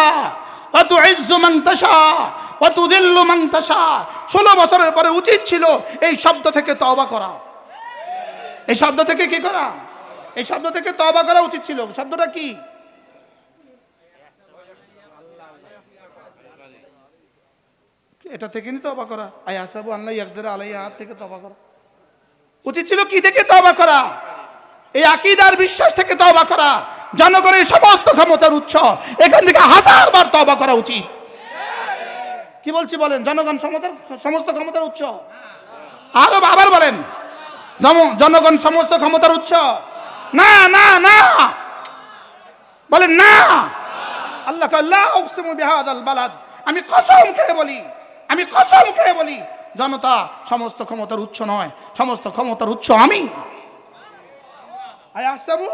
ওয়া তুইজ্জু মান তাশা ওয়া তুযিল্লু মান তাশা। 16 বছরের পরে উচিত ছিল এই শব্দ থেকে তওবা করা। এই শব্দ থেকে কি করা? এই শব্দ থেকে তওবা করা উচিত ছিল। শব্দটা কি? এটা থেকে নি তওবা করা। আয়াহসাবু আল্লা ইয়াকদির আলাইহি আহাদ থেকে তওবা করা। উচিত ছিল কি থেকে তওবা করা? এই আকীদার বিশ্বাস থেকে তওবা করা। জনগণের সমস্ত ক্ষমতার উৎস, এখান থেকে 1000 বার তওবা করা উচিত। কি বলছি বলেন? জনগণ সমস্ত ক্ষমতার উৎস। আরো আবার বলেন, জনগণ সমস্ত ক্ষমতার উৎস? না না না, বলেন না। আল্লাহ লা উকসিমু বিহাযাল বালাদ, আমি কসম খেয়ে বলি জনতা সমস্ত ক্ষমতার উৎস নয়, সমস্ত ক্ষমতার উৎস আমি। আয়াহসাবু,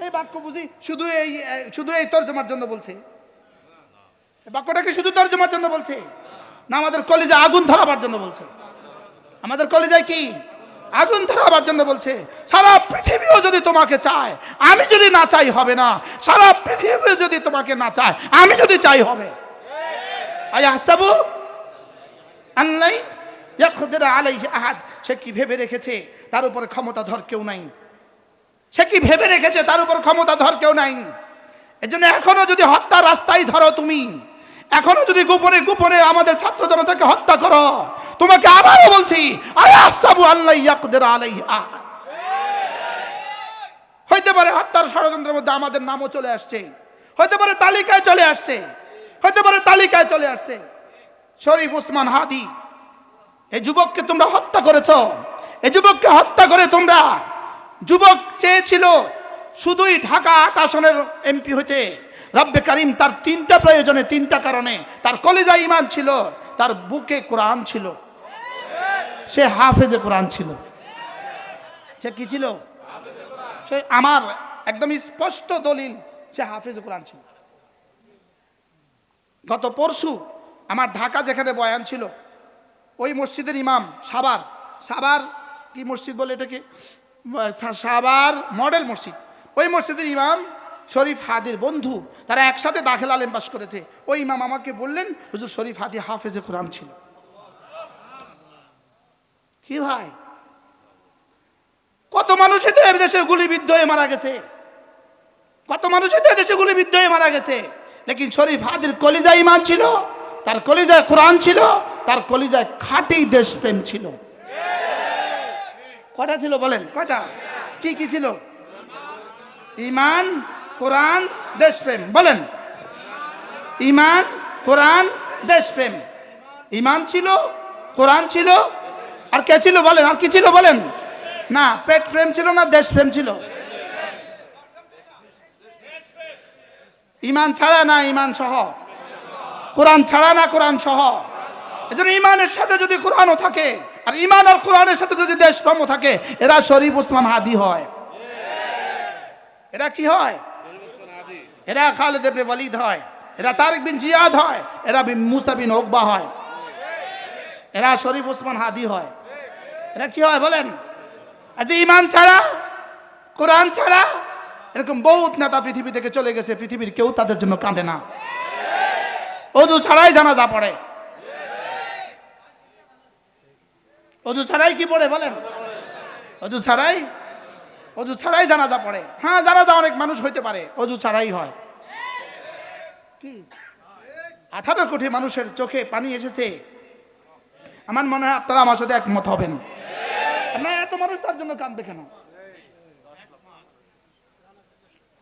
এই বাক্য বুঝি শুধু এই তরজমার জন্য বলছে? এই বাক্যটাকে শুধু তরজমার জন্য বলছে না আমাদের কলিজায় আগুন ধরাবার জন্য বলছে? আমাদের কলিজায় কি আগুন ধরাবার জন্য বলছে। সারা পৃথিবীও যদি তোমাকে চায়, আমি যদি না চাই হবে না। সারা পৃথিবীও যদি তোমাকে না চায়, আমি যদি চাই হবে। আয়াহসাবু আল্লা ইয়াকদির আলাইহি আহাদ, সে কি ভেবে রেখেছে তার উপরে ক্ষমতাধর কেউ নাই? সে কি ভেবে রেখেছে তার উপর ক্ষমতাধর কেউ নাই? এজন্য এখনো যদি হত্যার রাস্তায় ধরো তুমি, এখনো যদি গোপনে গোপনে আমাদের ছাত্র জনতাকে হত্যা করো, তোমাকে আবারও বলছি আয়াহসাবু আল্লা ইয়াকদির আলাইহি আহাদ। হইতে পারে হত্যার ষড়যন্ত্রের মধ্যে আমাদের নামও চলে আসছে, হইতে পারে তালিকায় চলে আসছে, শরীফ ওসমান হাদি, এই যুবককে তোমরা হত্যা করেছো। এই যুবককে হত্যা করে তোমরা, যুবক চেয়েছিল শুধুই ঢাকা ৮ আসনের এমপি হইতে। রব্বে কারিম তার 3টা প্রয়োজনে, 3টা কারণে, তার কলিজায় ঈমান ছিল, তার বুকে কোরআন ছিল, সে হাফেজে কোরআন ছিল। সে কি ছিল? সে আমার একদম স্পষ্ট দলিল, সে হাফেজে কোরআন ছিল। গত পরশু আমার ঢাকা যেখানে বয়ান ছিল, ওই মসজিদের ইমাম, সাবার কি মসজিদ বলে এটাকে, সাবার মডেল মসজিদ, ওই মসজিদের ইমাম শরীফ হাদির বন্ধু, তারা একসাথে দাখিল আলেম পাস করেছে। ওই ইমাম আমাকে বললেন, হুজুর শরীফ হাদি হাফেজে কোরআন ছিল। কি ভাই, কত মানুষ তো এদেশে গুলিবিদ্ধ হয়ে মারা গেছে, কত মানুষ তো এদেশে গুলিবিদ্ধ হয়ে মারা গেছে, লেকিন শরীফ হাদির কলিজায় ঈমান ছিল, তার কলিজায় কোরআন ছিল, তার কলিজায় খাঁটি দেশপ্রেম ছিল। কয়টা ছিল বলেন? কয়টা? কি কি ছিল? ঈমান, কোরআন, দেশপ্রেম। বলেন, ঈমান, কোরআন, দেশপ্রেম। ঈমান ছিল, কোরআন ছিল, আর কে ছিল বলেন? আর কি ছিল বলেন? না, পেট প্রেম ছিল না, দেশপ্রেম ছিল? ঈমান ছাড়া না ঈমান সহ? কোরআন ছাড়া না কোরআন সহ? এজন্য ঈমানের সাথে যদি কোরআনও থাকে, আর ঈমান আর কোরআনের সাথে যদি দেশপ্রেম থাকে, এরা শরীফ ওসমান হাদি হয়। এরা কি হয়? এরা খালিদ ইবনে ওয়ালিদ হয়, এরা তারিক বিন জিয়াদ হয়, এরা মুসা বিন উকবা হয়, এরা শরীফ ওসমান হাদি হয়। এরা কি হয় বলেন? আর যে ঈমান ছাড়া, কোরআন ছাড়া, এরকম বহুত নেতা পৃথিবী থেকে চলে গেছে, পৃথিবীর কেউ তাদের জন্য কাঁদে না। অজু ছাড়াই জানাজা পড়ে। অজু ছাড়াই কি পড়ে বলেন? অজু ছাড়াই জানাজা পড়ে। হ্যাঁ, জানাজা অনেক মানুষ হইতে পারে, অজু ছাড়াই হয়। কি 18 কোটি মানুষের চোখে পানি এসেছে। আমার মনে হয় আপনারা আমার সাথে একমত হবেন না? এত মানুষ তার জন্য কাঁদবে কেন?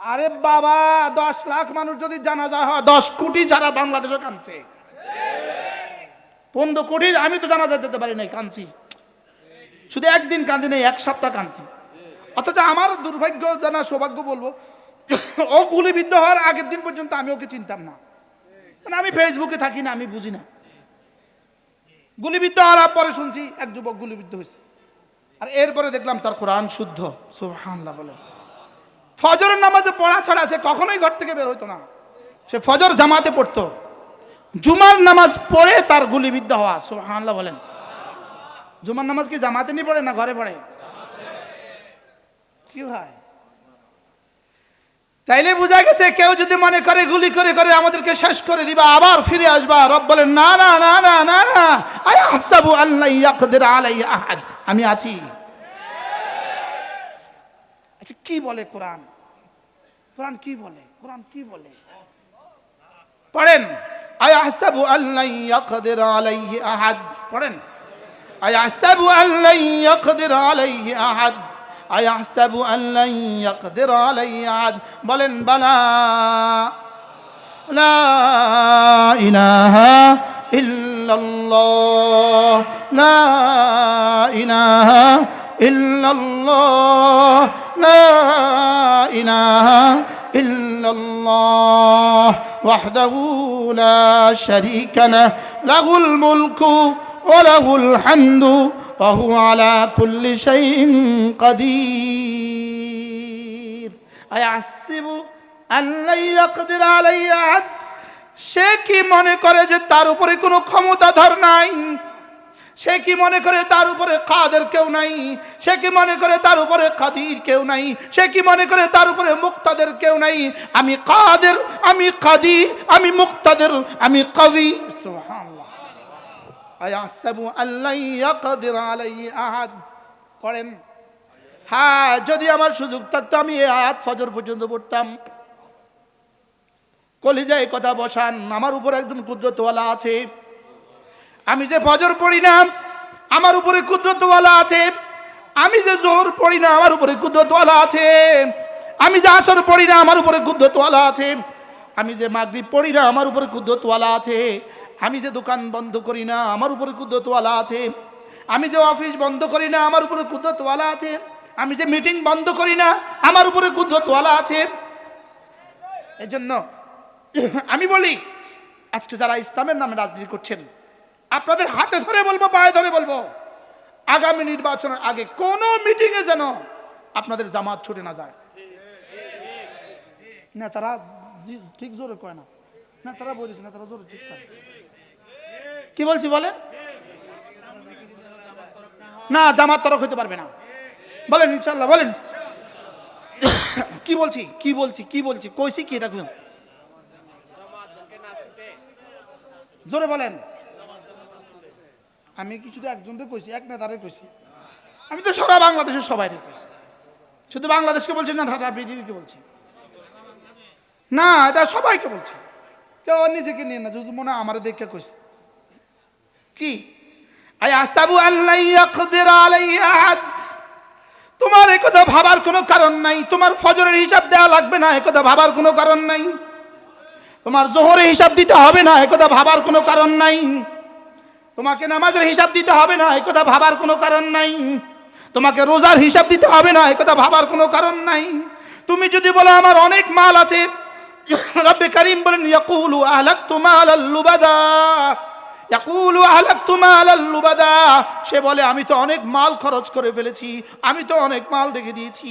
আরে বাবা, 10 লাখ মানুষ যদি জানাজা হয়, 10 কোটি যারা বাংলাদেশে কাঁদছে, 15 কোটি। আমি তো জানাজা যেতে পারি নাই, কাঁদছি। শুধু একদিন কাঁদি নেই, 1 সপ্তাহ কাঁদছি। অথচ আমার দুর্ভাগ্য, জানা সৌভাগ্য বলবো, ও গুলিবিদ্ধ হওয়ার আগের দিন পর্যন্ত আমি ওকে চিনতাম না। আমি ফেসবুকে থাকি না, আমি বুঝি না। গুলিবিদ্ধ হওয়ার পরে শুনছি এক যুবক গুলিবিদ্ধ হয়েছে, আর এরপরে দেখলাম তার কোরআন শুদ্ধ। সুবহানাল্লাহ বলে। ফজরের নামাজে পড়া ছাড়া সে কখনোই ঘর থেকে বের হইতো না। সে ফজর জামাতে পড়তো, জুমার নামাজ পড়ে তার গুলিবিদ্ধ হওয়া। সুবহানাল্লাহ বলেন। জুমার নামাজ কি জামাতে নিয়ে পড়ে না ঘরে পড়ে? কি ভাই, তাইলে বোঝা গেছে কেউ যদি মনে করে গুলি করে করে আমাদেরকে শেষ করে দিবা, আবার ফিরে আসবা, রব বলেন না না না না না না, আয়াহসাবু আল্লা ইয়াকদির আলাইহি আহাদ, আমি আছি। আচ্ছা, কি বলে কোরআন? কোরআন কি বলে? কোরআন কি বলে? পড়েন, আয়াহসাবু আল্লা ইয়াকদির আলাইহি আহাদ। পড়েন, আয়াহসাবু আল্লান ইয়াকদির আলাইহি আহাদ, আয়াহসাবু আল্লান ইয়াকদির আলাইহি আহাদ। বলেন বালা, লা ইলাহা ইল্লাল্লাহ, লা ইলাহা ইল্লাল্লাহ, লা ইলাহা ইল্লাল্লাহ ওয়াহদাহু লা শারীকা লাহু, লাহুল মুলকু ওয়া লাহুল হামদু ওয়া হুয়া আলা কুল্লি শাইইন কাদির। আয়াহসিবু আল্লা ইয়াকদির আলাইহি আহাদ, সে কি মনে করে যে তার উপরে কোনো ক্ষমতাধর নাই? সে কি মনে করে তার উপরে কাদের কেউ নাই? সে কি মনে করে তার উপরে কাদির কেউ নাই? সে কি মনে করে তার উপরে মুক্তাদের কেউ নাই? আমি কাদের, আমি কাদির, আমি মুক্তাদের, আমি কবি। সুবহানাল্লাহ। আয়াহসাবু আল্লা ইয়াকদির আলাইহি আহাদ। পড়েন। হ্যাঁ, যদি আমার সুযোগ থাকতো আমি এই আয়াত ফজর পর্যন্ত পড়তাম। কলিজায় কথা বসান, আমার উপর একজন কুদরতওয়ালা আছে। আমি যে ফজর পড়ি না, আমার উপরে কুদরতওয়ালা আছে। আমি যে জোহর পড়ি না, আমার উপরে কুদরতওয়ালা আছে। আমি যে আসর পড়ি না, আমার উপরে কুদরতওয়ালা আছে। আমি যে মাগরিব পড়ি না, আমার উপরে কুদরতওয়ালা আছে। আমি যে দোকান বন্ধ করি না, আমার উপরে কুদরতওয়ালা আছে। আমি যে অফিস বন্ধ করি না, আমার উপরে কুদরতওয়ালা আছে। আমি যে মিটিং বন্ধ করি না, আমার উপরে কুদরতওয়ালা আছে। এজন্য আমি বলি, আজকে যারা ইসলামের নামে রাজনীতি করছেন, আপনাদের হাতে ধরে বলবো, পায়ে ধরে বলবো, আগামী নির্বাচনের আগে কোন মিটিং এ যেন আপনাদের জামাত ছুটে না যায়। না তারা ঠিক জোরে কয় না, না তারা বলিস না, তারা জোরে ঠিক কয়। কি বলছি বলেন? না, জামাত তরক হইতে পারবে না। বলেন ইনশাআল্লাহ, বলেন। কি বলছি, কি বলছি, কি বলছি, কইছি কি এটা জোরে বলেন। আমি কি শুধু একজনকে কইছি, এক নেতারে কইছি? আমি তো সারা বাংলাদেশের সবাই কইছি। শুধু বাংলাদেশকে বলছি না, ঢাকা বিজেপিকে বলছি না, এটা সবাইকে বলছি। কেউ নিজেকে নিয়ে না, যদি মনে আমার দেখে কইছি। কি আয়াহসাবু আল্লা ইয়াকদির আলাইহি আহাদ, তোমার এই কথা ভাবার কোনো কারণ নাই। তোমার ফজরের হিসাব দেওয়া লাগবে না, এই কথা ভাবার কোনো কারণ নাই। তোমার জোহরের হিসাব দিতে হবে না, এই কথা ভাবার কোনো কারণ নাই। তোমাকে নামাজের হিসাব দিতে হবে না, এই কথা ভাবার কোনো কারণ নাই। তোমাকে রোজার হিসাব দিতে হবে না, এই কথা ভাবার কোনো কারণ নাই। তুমি যদি বলো আমার অনেক মাল আছে, রব্বে কারীম বলেন ইয়াকুলু আহলাকতু মালাল লুবাদা, ইয়াকুলু আহলাকতু মালাল লুবাদা, সে বলে আমি তো অনেক মাল খরচ করে ফেলেছি, আমি তো অনেক মাল রেখে দিয়েছি,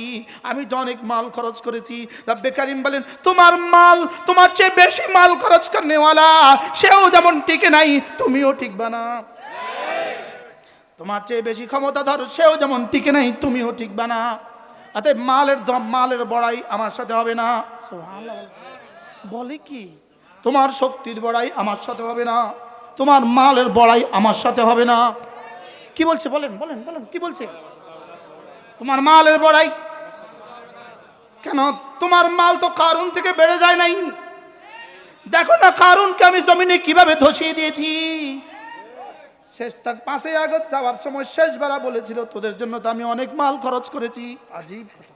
আমি তো অনেক মাল খরচ করেছি। রব্বে কারীম বলেন তোমার মাল, তোমার চেয়ে বেশি মাল খরচ করনেওয়ালা সেও যেমন টিকে নাই, তুমিও টিকবা না। তোমার চেয়ে বেশি ক্ষমতাধর সেও যেমন টিকে নাই, তুমিও টিকবা না। অতএব মালের দম, মালের বড়াই আমার সাথে হবে না। সুবহানাল্লাহ। বলে কি, তোমার শক্তির বড়াই আমার সাথে হবে না, তোমার মালের বড়াই আমার সাথে হবে না। কি বলছে বলেন, বলেন, বলেন, কি বলছে? তোমার মালের বড়াই কেন? তোমার মাল তো কারুন থেকে বেড়ে যায় নাই। দেখো না কারুনকে আমি জমিনে কিভাবে ধসিয়ে দিয়েছি। শেষ তার 5 আগস্ট যাওয়ার সময় শেষবেলা বলেছিল তোদের জন্য তো আমি অনেক মাল খরচ করেছি। আজীব কথা।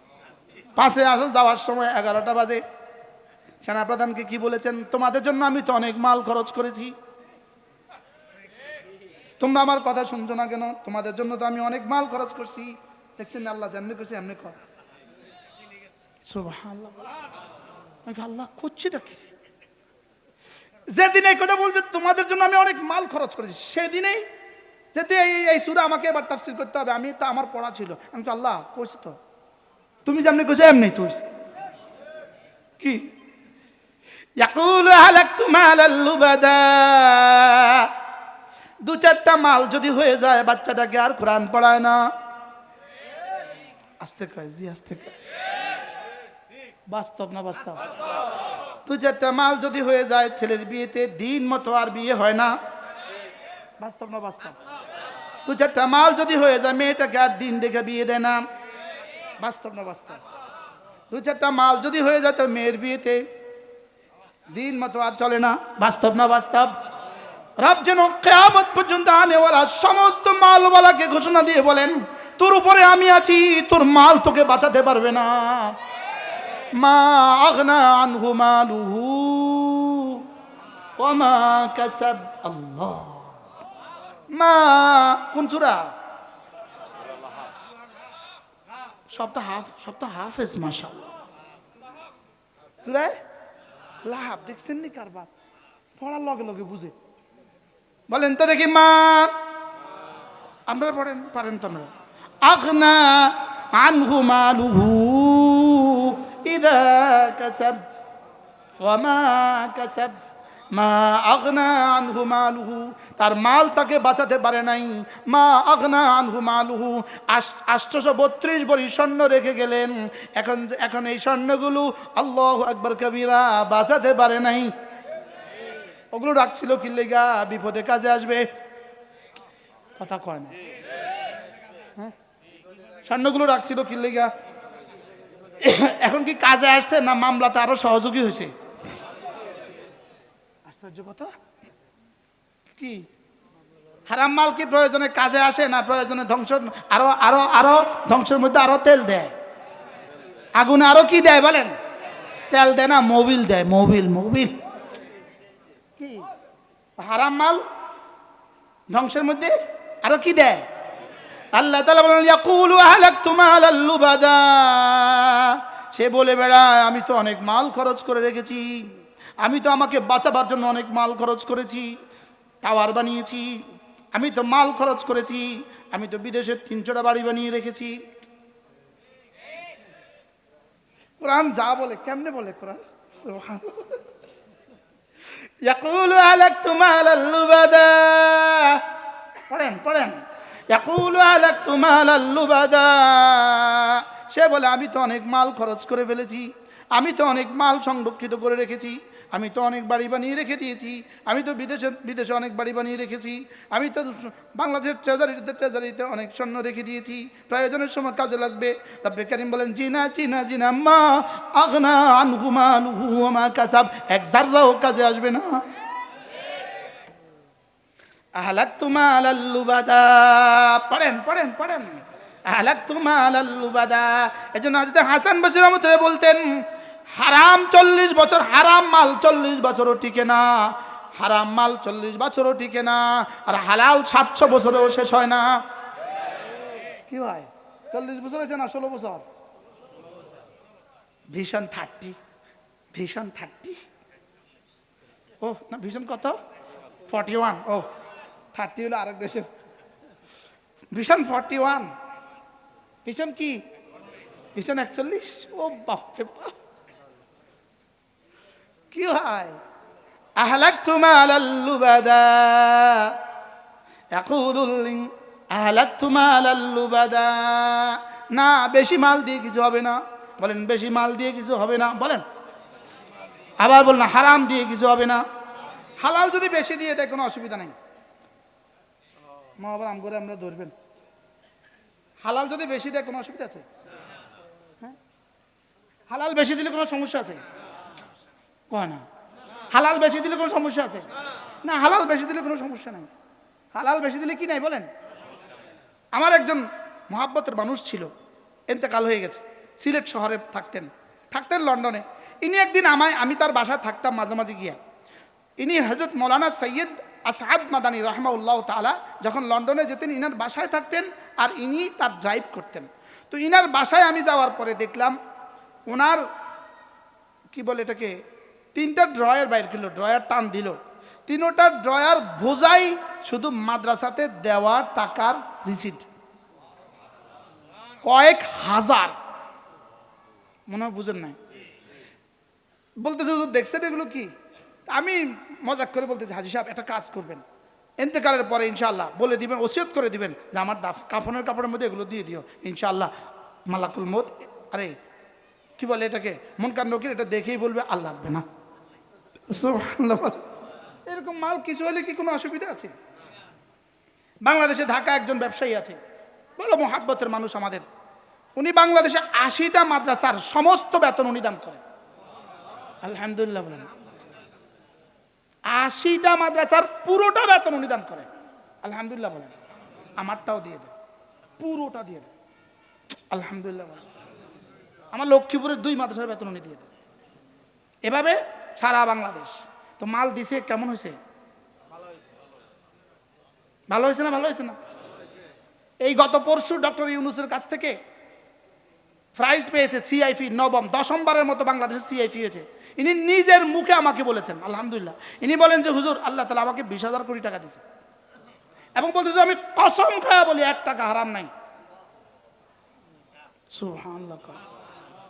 5 আগস্ট যাওয়ার সময় 11টা বাজে সেনাপ্রধানকে কি বলেছেন? তোমাদের জন্য আমি তো অনেক মাল খরচ করেছি, তোমরা আমার কথা শুনছো না কেন? তোমাদের জন্য তো আমি অনেক মাল খরচ করছি। দেখছেন আল্লাহ যেমনি করছে এমনি কর। সুবহানাল্লাহ। আল্লাহ করছেটা কি? যেদিন এই কথা বলছে তোমাদের জন্য আমি অনেক মাল খরচ করেছি, সেদিনেই যেতে এই সূরা আমাকে এবার তাফসীর করতে হবে। আমি তো আমার পড়া ছিল, আমি তো আল্লাহ কইছি তো, তুমি যেমনি কইছো এমনি তো কি? ইয়াকুলু আহলাকতু মালাল লুবাদা, 2-4টা মাল যদি হয়ে যায় বাচ্চাটাকে আর কোরআন পড়ায় না। আস্তে কয়, জি আস্তে কয়। বাস্তব না বাস্তব? 2-4টা মাল যদি হয়ে যায় ছেলের বিয়েতে দিন মতো আর বিয়ে হয় না। বাস্তব না বাস্তব? 2-4টা মাল যদি হয়ে যায় মেয়েটাকে আর দিন দেখে বিয়ে দেয় না। বাস্তব না বাস্তব? 2-4টা মাল যদি হয়ে যায় তো মেয়ের বিয়েতে দিন মতো আর চলে না। বাস্তব না বাস্তব? রব যেন কিয়ামত পর্যন্ত আনেওয়ালা সমস্ত মালওয়ালাকে ঘোষণা দিয়ে বলেন, তোর উপরে আমি আছি, তোর মাল তোকে বাঁচাতে পারবে না। মা আগনা আনহু মালুহু ওয়া মা কাসাব। আল্লাহ, মা কোন সূরা? সপ্তাহ হাফেজ মাশাআল্লাহ। সূরা লাহাব দেখছেন নি কারবার? পড়ার লগে লগে বুঝে বলেন তো দেখি। মা আমরা পারেন তো আমরা। আগনা আনহু মালুহু ইযা কাসাব ওয়া মা কাসাব। মা আগনা আনহু মালুহু, তার মাল তাকে বাঁচাতে পারে নাই। মা আগনা আনহু মালুহু, 832 ভরি স্বর্ণ রেখে গেলেন। এখন এই স্বর্ণগুলো আল্লাহু আকবার কবীরা বাঁচাতে পারে নাই। ওগুলো রাখছিল কি লেগা? বিপদে কাজে আসবে। কথা কয় না। হ্যাঁ, স্বর্ণগুলো রাখছিল কি লেগা? এখন কি কাজে আসছে না মামলাতে আরো সহযোগী হয়েছে? আশ্চর্য কথা। কি হারাম মাল কি প্রয়োজনে কাজে আসে না প্রয়োজনে ধ্বংস? আরো আরো আরো ধ্বংসের মধ্যে আরো তেল দেয়, আগুনে আরো কি দেয় বলেন? তেল দেয় না, মোবিল দেয়। মোবিল কি হারাম মাল ধ্বংসের মধ্যে আরো কি দেয়? আল্লাহ তাআলা বলেন, ইয়াকুলু আহলাকতু মালাল লুবাদা, সে বলে বেড়ায় আমি তো অনেক মাল খরচ করে রেখেছি, আমি তো আমাকে বাঁচাবার জন্য অনেক মাল খরচ করেছি, টাওয়ার বানিয়েছি, আমি তো মাল খরচ করেছি, আমি তো বিদেশে 300টা বাড়ি বানিয়ে রেখেছি। কোরআন যা বলে কেমনে বলে কোরআন? সুবহানাল্লাহ। ইয়াকুলু আহলাকতু মালাল লুবাদা, পড়েন। ইয়াকুলু আহলাকতু মালাল লুবাদা, সে বলে আমি তো অনেক মাল খরচ করে ফেলেছি, আমি তো অনেক মাল সংরক্ষিত করে রেখেছি, আমি তো অনেক বাড়ি বানিয়ে রেখে দিয়েছি, আমি তো বিদেশে অনেক বাড়ি বানিয়ে রেখেছি, আমি তো বাংলাদেশের ট্রেজারিতে অনেক স্বর্ণ রেখে দিয়েছি, প্রয়োজনের সময় কাজে লাগবে। রব্বে কারীম বলেন, জিনা মা আগনা আনহু মালুহু ওয়া মা কাসাব, এক যাররাও কাজে আসবে না। আহলাকতু মালাল লুবাদা, পড়েন। আহলাকতু মালাল লুবাদা। এজন্য হযরত হাসান বসরি রাহমাতুল্লাহ বলতেন, হারাম 40 বছর, হারাম মাল 40 বছরও টিকে না, হারাম মাল 40 বছরও টিকে না, আর হালাল 700 বছরেও শেষ হয় না। কি হয়? 40 বছর হয়েছে না 16 বছর? ভিশন 30। ও না, ভিশন কত? 41। ও 30 হলো আরেক দেশের। ভিশন 41, ভিশন কি? ভিশন 41। ও বাপরে বাপ, কি হয়? আহলাকতু মালাল লুবাদা, আহলাকতু মালাল লুবাদা। না, বেশি মাল দিয়ে কিছু হবে না। বলেন, বেশি মাল দিয়ে কিছু হবে না। বলেন, আবার বলেন, হারাম দিয়ে কিছু হবে না। হালাল যদি বেশি দিয়ে দেয় কোনো অসুবিধা নেই। মা আবার আম করে আমরা ধরবেন। হালাল যদি বেশি দেয় কোনো অসুবিধা আছে? হ্যাঁ, হালাল বেশি দিলে কোনো সমস্যা আছে? কয় না। হালাল বেশি দিলে কোনো সমস্যা আছে? না, হালাল বেশি দিলে কোনো সমস্যা নাই। হালাল বেশি দিলে কি নাই বলেন? আমার একজন মহাব্বতের মানুষ ছিল, ইন্তেকাল হয়ে গেছে। সিলেট শহরে থাকতেন লন্ডনে। ইনি একদিন আমি তার বাসায় থাকতাম মাঝে গিয়া। ইনি হযরত মৌলানা সৈয়দ আসাদ মাদানী রাহমাহুল্লাহ তাআলা যখন লন্ডনে যেতেন, ইনার বাসায় থাকতেন আর ইনি তার ড্রাইভ করতেন। তো ইনার বাসায় আমি যাওয়ার পরে দেখলাম ওনার কি বলে এটাকে, 3টা ড্রয়ার বাইর করলো, ড্রয়ার টান দিল, 3টা ড্রয়ার বোঝাই শুধু মাদ্রাসাতে দেওয়া টাকার রিসিট, কয়েক হাজার। মনে হয় বুঝেন নাই। বলতেছে দেখছেন এগুলো কি? আমি মজাক করে বলতেছি, হাজী সাহেব একটা কাজ করবেন, ইন্তেকালের পরে ইনশাআল্লাহ বলে দিবেন, ওসিয়ত করে দিবেন যে আমার কাফনের কাপড়ের মধ্যে এগুলো দিয়ে দিও, ইনশাআল্লাহ মালাকুল মউত, আরে কি বলে এটাকে, মুনকার নকির, এটা দেখেই বলবে আর লাগবে না। সুবহানাল্লাহ। এরকম মাল কিছু হলে কি কোনো অসুবিধা আছে? বাংলাদেশে ঢাকা একজন ব্যবসায়ী আছে, বড় মহাব্বতের মানুষ আমাদের। উনি বাংলাদেশে 80টা মাদ্রাসার সমস্ত বেতন উনি দান করেন। আলহামদুলিল্লাহ বলেন। 80টা মাদ্রাসার পুরোটা বেতন উনি দান করেন। আলহামদুলিল্লাহ বলেন। আমারটাও দিয়ে দেন, পুরোটা দিয়ে দেন। আলহামদুলিল্লাহ বলেন। আমার লক্ষ্মীপুরের 2 মাদ্রাসার বেতন উনি দিয়ে দেন। এভাবে সারা বাংলাদেশ। তো মাল দিছে কেমন হয়েছে? ভালো হয়েছে না? ভালো হয়েছে না? এই গত পরশু ডক্টর ইউনূসের কাছ থেকে প্রাইজ পেয়েছে সিআইপি, নবম 10মবারের মতো বাংলাদেশের সিআইপি হয়েছে। ইনি নিজের মুখে আমাকে বলেছেন, আলহামদুলিল্লাহ। ইনি বলেন যে হুজুর, আল্লাহ তাআলা আমাকে 20,000 কোটি টাকা দিয়েছে, এবং বলতে যে আমি কসম খায়া বলি 1 টাকা হারাম নাই। সুবহানাল্লাহ।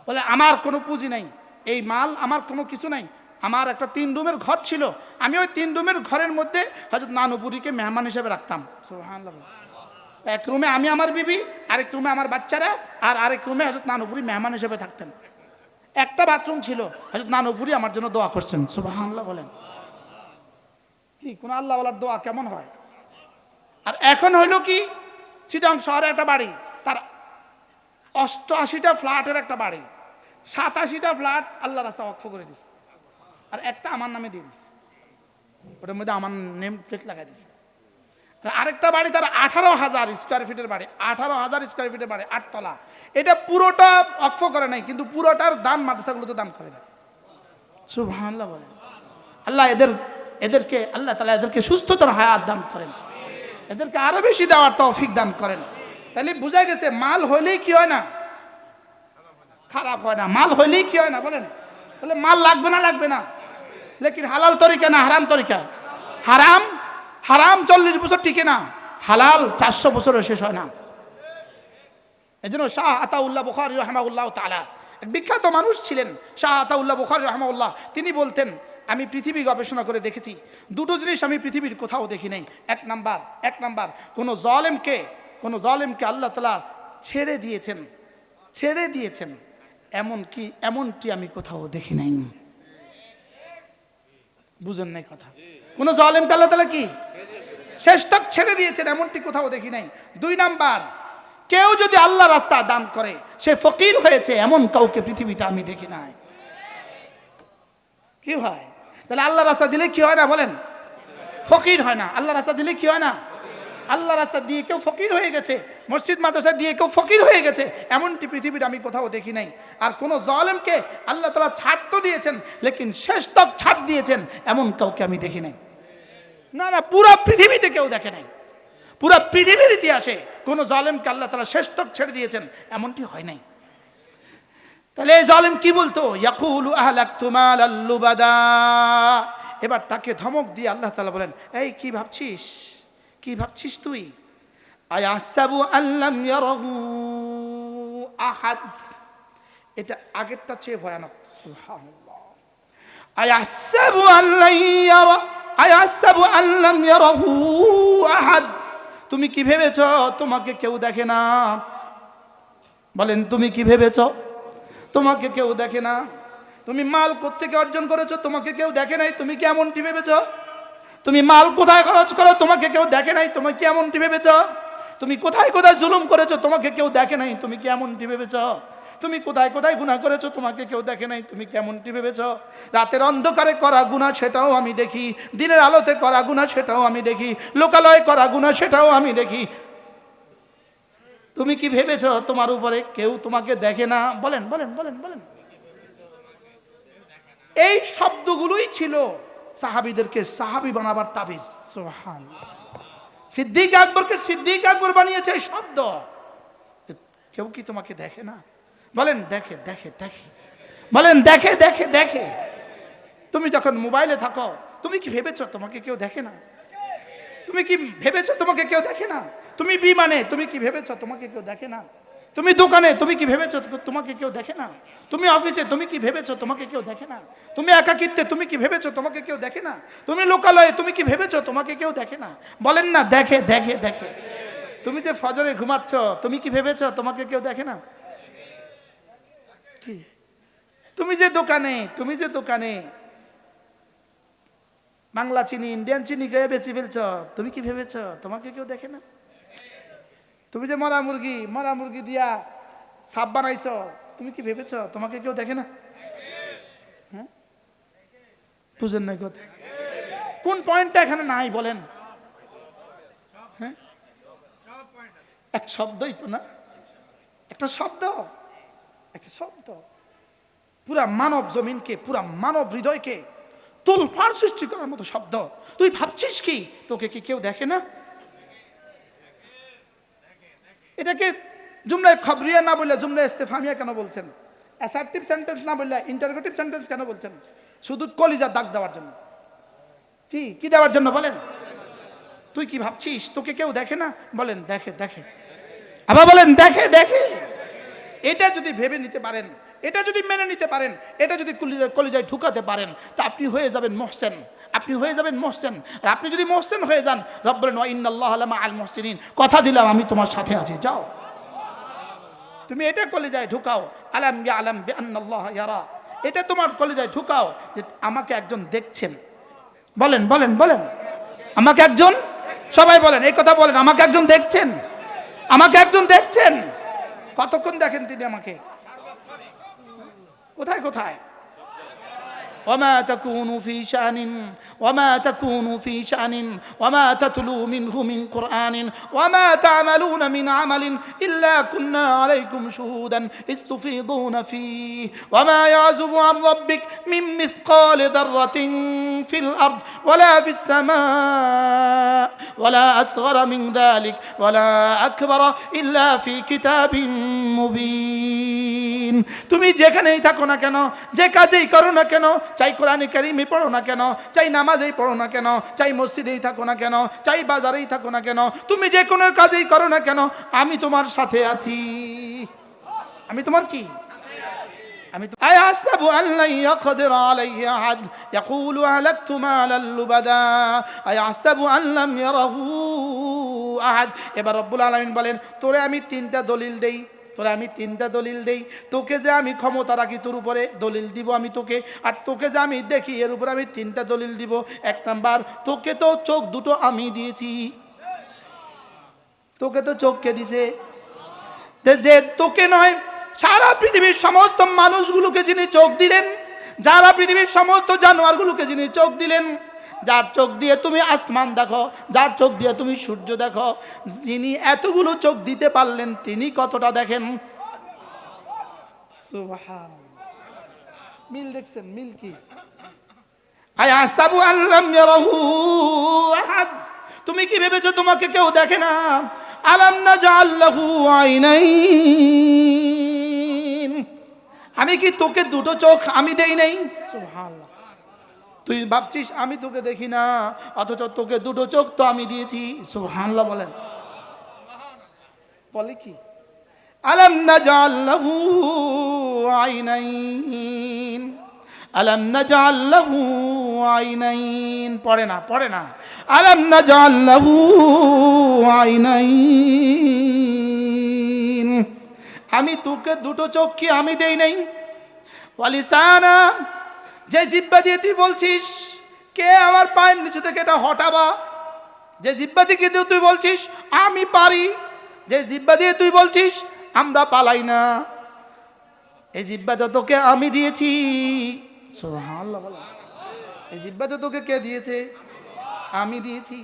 বলে আমার কোনো পুঁজি নাই, এই মাল আমার কোনো কিছু নাই। আমার একটা 3 রুমের ঘর ছিল, আমি ওই 3 রুমের ঘরের মধ্যে হযরত নানুপুরীকে মেহমান হিসেবে রাখতাম। সুবহানাল্লাহ। এক রুমে আমি আমার বিবি, আরেক রুমে আমার বাচ্চারা, আর আরেক রুমে হযরত নানুপুরী মেহমান হিসেবে থাকতেন। একটা বাথরুম ছিল, হযরত নানুপুরী আমার জন্য দোয়া করছেন। সুবহানাল্লাহ বলেন। কি কোন আল্লাহওয়ালার দোয়া কেমন হয়? আর এখন হইল কি, চিটাং শহরে একটা বাড়ি, তার 88টা ফ্ল্যাটের একটা বাড়ি, 87টা ফ্ল্যাট আল্লাহ রাস্তা ওয়াকফ করে দিছে, আর একটা আমার নামে দিয়ে দিছে। ওটার মধ্যে আমার নেম প্লেট লাগাই দিছে। আরেকটা বাড়ি তার 18,000 স্কোয়ার ফিটের বাড়ি, 18,000 স্কোয়ার ফিটের বাড়ি, 8 তলা। এটা পুরোটা ওয়াকফ করে নাই, কিন্তু পুরোটার দান মাদ্রাসাগুলোতে দান করে না। সুবহানাল্লাহ বলেন। আল্লাহ এদেরকে আল্লাহ তাআলা এদেরকে সুস্থতার হায়াত দান করেন, এদেরকে আরো বেশি দেওয়ার তৌফিক দান করেন। তাহলে বোঝা গেছে মাল হইলেই কি হয় না, খারাপ হয় না। মাল হইলেই কি হয় না বলেন? তাহলে মাল লাগবে না? লাগবে না। লেকিন হালাল তরিকা না হারাম তরিকা? হারাম। হারাম 40 বছর টিকে না, হালাল 400 বছরে শেষ হয় না। এজন্য শাহ আতাউল্লাহ বুখারী রাহিমাহুল্লাহ তাআলা এক বিখ্যাত মানুষ ছিলেন। শাহ আতাউল্লাহ বুখারী রাহিমাহুল্লাহ তিনি বলতেন, আমি পৃথিবী গবেষণা করে দেখেছি, 2টো জিনিস আমি পৃথিবীর কোথাও দেখি নাই। এক নাম্বার কোন জালেমকে আল্লাহ তাআলা ছেড়ে দিয়েছেন এমনটি আমি কোথাও দেখি নাই। বুঝেন নাই কথা? কোন জালেমকে আল্লাহ তাআলা কি শেষ তক ছেড়ে দিয়েছেন এমনটি কোথাও দেখি নাই। 2 নাম্বার, কেউ যদি আল্লাহ রাস্তা দান করে সে ফকির হয়েছে এমন কাউকে পৃথিবীতে আমি দেখি নাই। কি হয়? তাহলে আল্লাহ রাস্তা দিলে কি হয় না বলেন? ফকির হয় না। আল্লাহ রাস্তা দিলে কি হয় না? আল্লাহ রাস্তা দিয়ে কেউ ফকির হয়ে গেছে, মসজিদ মাদ্রাসা দিয়ে কেউ ফকির হয়ে গেছে এমনটি পৃথিবীর আমি কোথাও দেখি নাই। আর কোন জালেমকে আল্লাহ তাআলা ছাড় তো দিয়েছেন, লেকিন শেষ তক ছাড় দিয়েছেন এমন কাউকে আমি দেখি নাই। না, পুরা পৃথিবীতে কেউ দেখে নাই। পুরা পৃথিবীর ইতিহাসে কোন জালেমকে আল্লাহ তাআলা শেষ তক ছেড়ে দিয়েছেন এমনটি হয় নাই। তাহলে এই জালেম কি বলতো? ইয়াকুলু আহলাকতু মালাল লুবাদা। এবার তাকে ধমক দিয়ে আল্লাহ তাআলা বলেন, এই কি ভাবছিস তুই? আয়াহসাবু আল্লাম ইয়ারাহু আহাদ। এটা আগেরটা চেয়ে ভয়ানক। সুবহানাল্লাহ। আয়াহসাবু আল্লাম ইয়ারাহু আহাদ। তুমি কি ভেবেছো তোমাকে কেউ দেখে না? বলেন, তুমি কি ভেবেছো তোমাকে কেউ দেখে না? তুমি মাল কোত্থেকে অর্জন করেছো তোমাকে কেউ দেখে নাই, তুমি কি এমনটি ভেবেছো? তুমি মাল কোথায় খরচ করো তোমাকে কেউ দেখে নাই, তুমি কি এমনটি ভেবেছো? তুমি কোথায় জুলুম করেছো তোমাকে কেউ দেখে নাই, তুমি কি এমনটি ভেবেছো? তুমি কোথায় গুনাহ করেছো তোমাকে কেউ দেখে নাই, তুমি কেমনটি ভেবেছো? রাতের অন্ধকারে করা গুনাহ সেটাও আমি দেখি, দিনের আলোতে করা গুনাহ সেটাও আমি দেখি, লোকালয়ে করা গুনাহ সেটাও আমি দেখি। তুমি কি ভেবেছো তোমার উপরে কেউ তোমাকে দেখে না? বলেন বলেন বলেন বলেন। এই শব্দগুলোই ছিল সাহাবীদেরকে সাহাবী বানাবার তাবিজ। সুবহানাল্লাহ। সিদ্দিক আকবরকে সিদ্দিক আকবর বানিয়েছে এই শব্দ। কেউ কি তোমাকে দেখে না? বলেন দেখে। বলেন দেখে। তুমি যখন মোবাইলে থাকো তুমি কি ভেবেছো তোমাকে কেউ দেখে না? তুমি কি ভেবেছো তোমাকে কেউ দেখে না? তুমি বিমানে তুমি কি ভেবেছো তোমাকে কেউ দেখে না? তুমি দোকানে তুমি কি ভেবেছো তোমাকে কেউ দেখে না? তুমি অফিসে তুমি কি ভেবেছো তোমাকে কেউ দেখে না? তুমি একাকিত্বে তুমি কি ভেবেছো তোমাকে কেউ দেখে না? তুমি লোকালয়ে তুমি কি ভেবেছো তোমাকে কেউ দেখে না? বলেন না দেখে। তুমি যে ফজরে ঘুমাচ্ছ তুমি কি ভেবেছো তোমাকে কেউ দেখে না? কি তুমি যে দোকানে বাংলা চিনি ইন্ডিয়ান চিনি গিয়ে বেশি ফেলছো তুমি কি ভেবেছো তোমাকে কেউ দেখে না? তুমি যে মরা মুরগি দিয়া সাপ বানাইছো তুমি কি ভেবেছো তোমাকে কেউ দেখে না? হ্যাঁ, বুঝেন না কথা? কোন পয়েন্টটা এখানে নাই বলেন? হ্যাঁ, এক শব্দই তো না, একটা শব্দ, একটা শব্দ পুরা মানব জমিনকে, পুরা মানব হৃদয়কে তোলফাড় সৃষ্টি করার মতো শব্দ। তুই ভাবছিস কি তোকে কি কেউ দেখে না? এটাকে জুমলায় খবরিয়া না বললে জুমলায় ইস্তেফামিয়া কেন বলছেন? অ্যাসার্টিভ সেন্টেন্স না বললে ইন্টারোগেটিভ সেন্টেন্স কেন বলছেন? শুধু কলিজা দাগ দেওয়ার জন্য। কি দেওয়ার জন্য বলেন? তুই কি ভাবছিস তোকে কেউ দেখে না? বলেন দেখে, দেখে। আবার বলেন দেখে, দেখে। এটা যদি ভেবে নিতে পারেন, এটা যদি মেনে নিতে পারেন, এটা যদি কলিজায় ঢুকাতে পারেন, তা আপনি হয়ে যাবেন মুহসিন, আপনি হয়ে যাবেন মুহসিন। আর আপনি যদি মুহসিন হয়ে যান, রব বলেন ওয়া ইন্নাল্লাহা লামাআল মুহসিনিন, কথা দিলাম আমি তোমার সাথে আছি, যাও। তুমি এটা কলিজায় ঢুকাও, আলাম ইয়ালাম বিআন্নাল্লাহা ইয়ারা, এটা তোমার কলিজায় ঢুকাও যে আমাকে একজন দেখছেন। বলেন বলেন বলেন, আমাকে একজন, সবাই বলেন এই কথা বলেন, আমাকে একজন দেখছেন, আমাকে একজন দেখছেন। কতক্ষণ দেখেন তিনি আমাকে? কোথায় কোথায়? وما تكون في شأن وما تكون في شأن وما تتلو منه من قرآن وما تعملون من عمل إلا كنا عليكم شهودا إذ تفيضون فيه وما يعزب عن ربك من مثقال ذرة في الأرض ولا في السماء ولا أصغر من ذلك ولا أكبر إلا في كتاب مبين। তুমি যেখানেই থাকো না কেন, যে কাজেই করো না কেন, চাই কোরআনে কারিমে পড়ো না কেন, চাই নামাজেই পড়ো না কেন, চাই মসজিদেই থাকো না কেন, চাই বাজারেই থাকো না কেন, তুমি যে কোনো কাজেই করো না কেন, আমি তোমার সাথে আছি। আমি তোমার কি? আমি তো আয়াহসাবু আল্লা ইয়াকদির আলাইহি আহাদ ইয়াকুলু আহলাকতু মালাল লুবাদা আয়াহসাবু আল্লাম ইয়ারাহু আহাদ। এবার রব্বুল আলামিন বলেন, তোরে আমি তিনটা দলিল দেই, তোরে আমি তিনটা দলিল দেই। তোকে যে আমি ক্ষমতা রাখি তোর উপরে, দলিল দিব আমি তোকে। আর তোকে যে আমি দেখি, এর উপরে আমি তিনটা দলিল দিব। এক নাম্বার, তোকে তো চোখ দুটো আমি দিয়েছি। তোকে তো চোখ কে দিছে? যে তোকে নয়, সারা পৃথিবীর সমস্ত মানুষগুলোকে যিনি চোখ দিলেন, যারা পৃথিবীর সমস্ত জানোয়ারগুলোকে যিনি চোখ দিলেন, যার চোখ দিয়ে তুমি আসমান দেখো, যার চোখ দিয়ে তুমি সূর্য দেখো, যিনি এতগুলো চোখ দিতে পারলেন, তিনি কতটা দেখেন? সুবহানাল্লাহ। মিল দেখছেন? মিল কি? আয়াহসাবু আল্লাম ইয়ারাহু আহাদ। তুমি কি ভেবেছো তোমাকে কেউ দেখে না? আলাম নাজআল লাহু আইনাইন, আমি কি তোকে দুটো চোখ আমি দেই নাই? সুবহানাল্লাহ। তুই ভাবছিস আমি তোকে দেখি না, অথচ তোকে দুটো চোখ তো আমি দিয়েছি। সুবহানাল্লাহ বলেন। বলে কি? আলাম নাজআল লাহু আইনাইন, আলাম নাজআল লাহু আইনাইন। পড়ে না, পড়ে না। আলাম নাজআল লাহু আইনাইন, আমি তোকে দুটো চোখ কি আমি দেই নাই? ওয়ালিসানা, যে জিহ্বা দিয়ে তুই বলছিস কে আমার পায়ের নিচে থেকে এটা হটাবা, যে জিহ্বা দিয়ে তুই বলছিস আমি পারি, যে জিহ্বা দিয়ে তুই বলছিস আমরা পালাই না, এই জিহ্বাটা তোকে আমি দিয়েছি। সুবহানাল্লাহ বলো। এই জিহ্বাটা তোকে কে দিয়েছে? আমি দিয়েছি।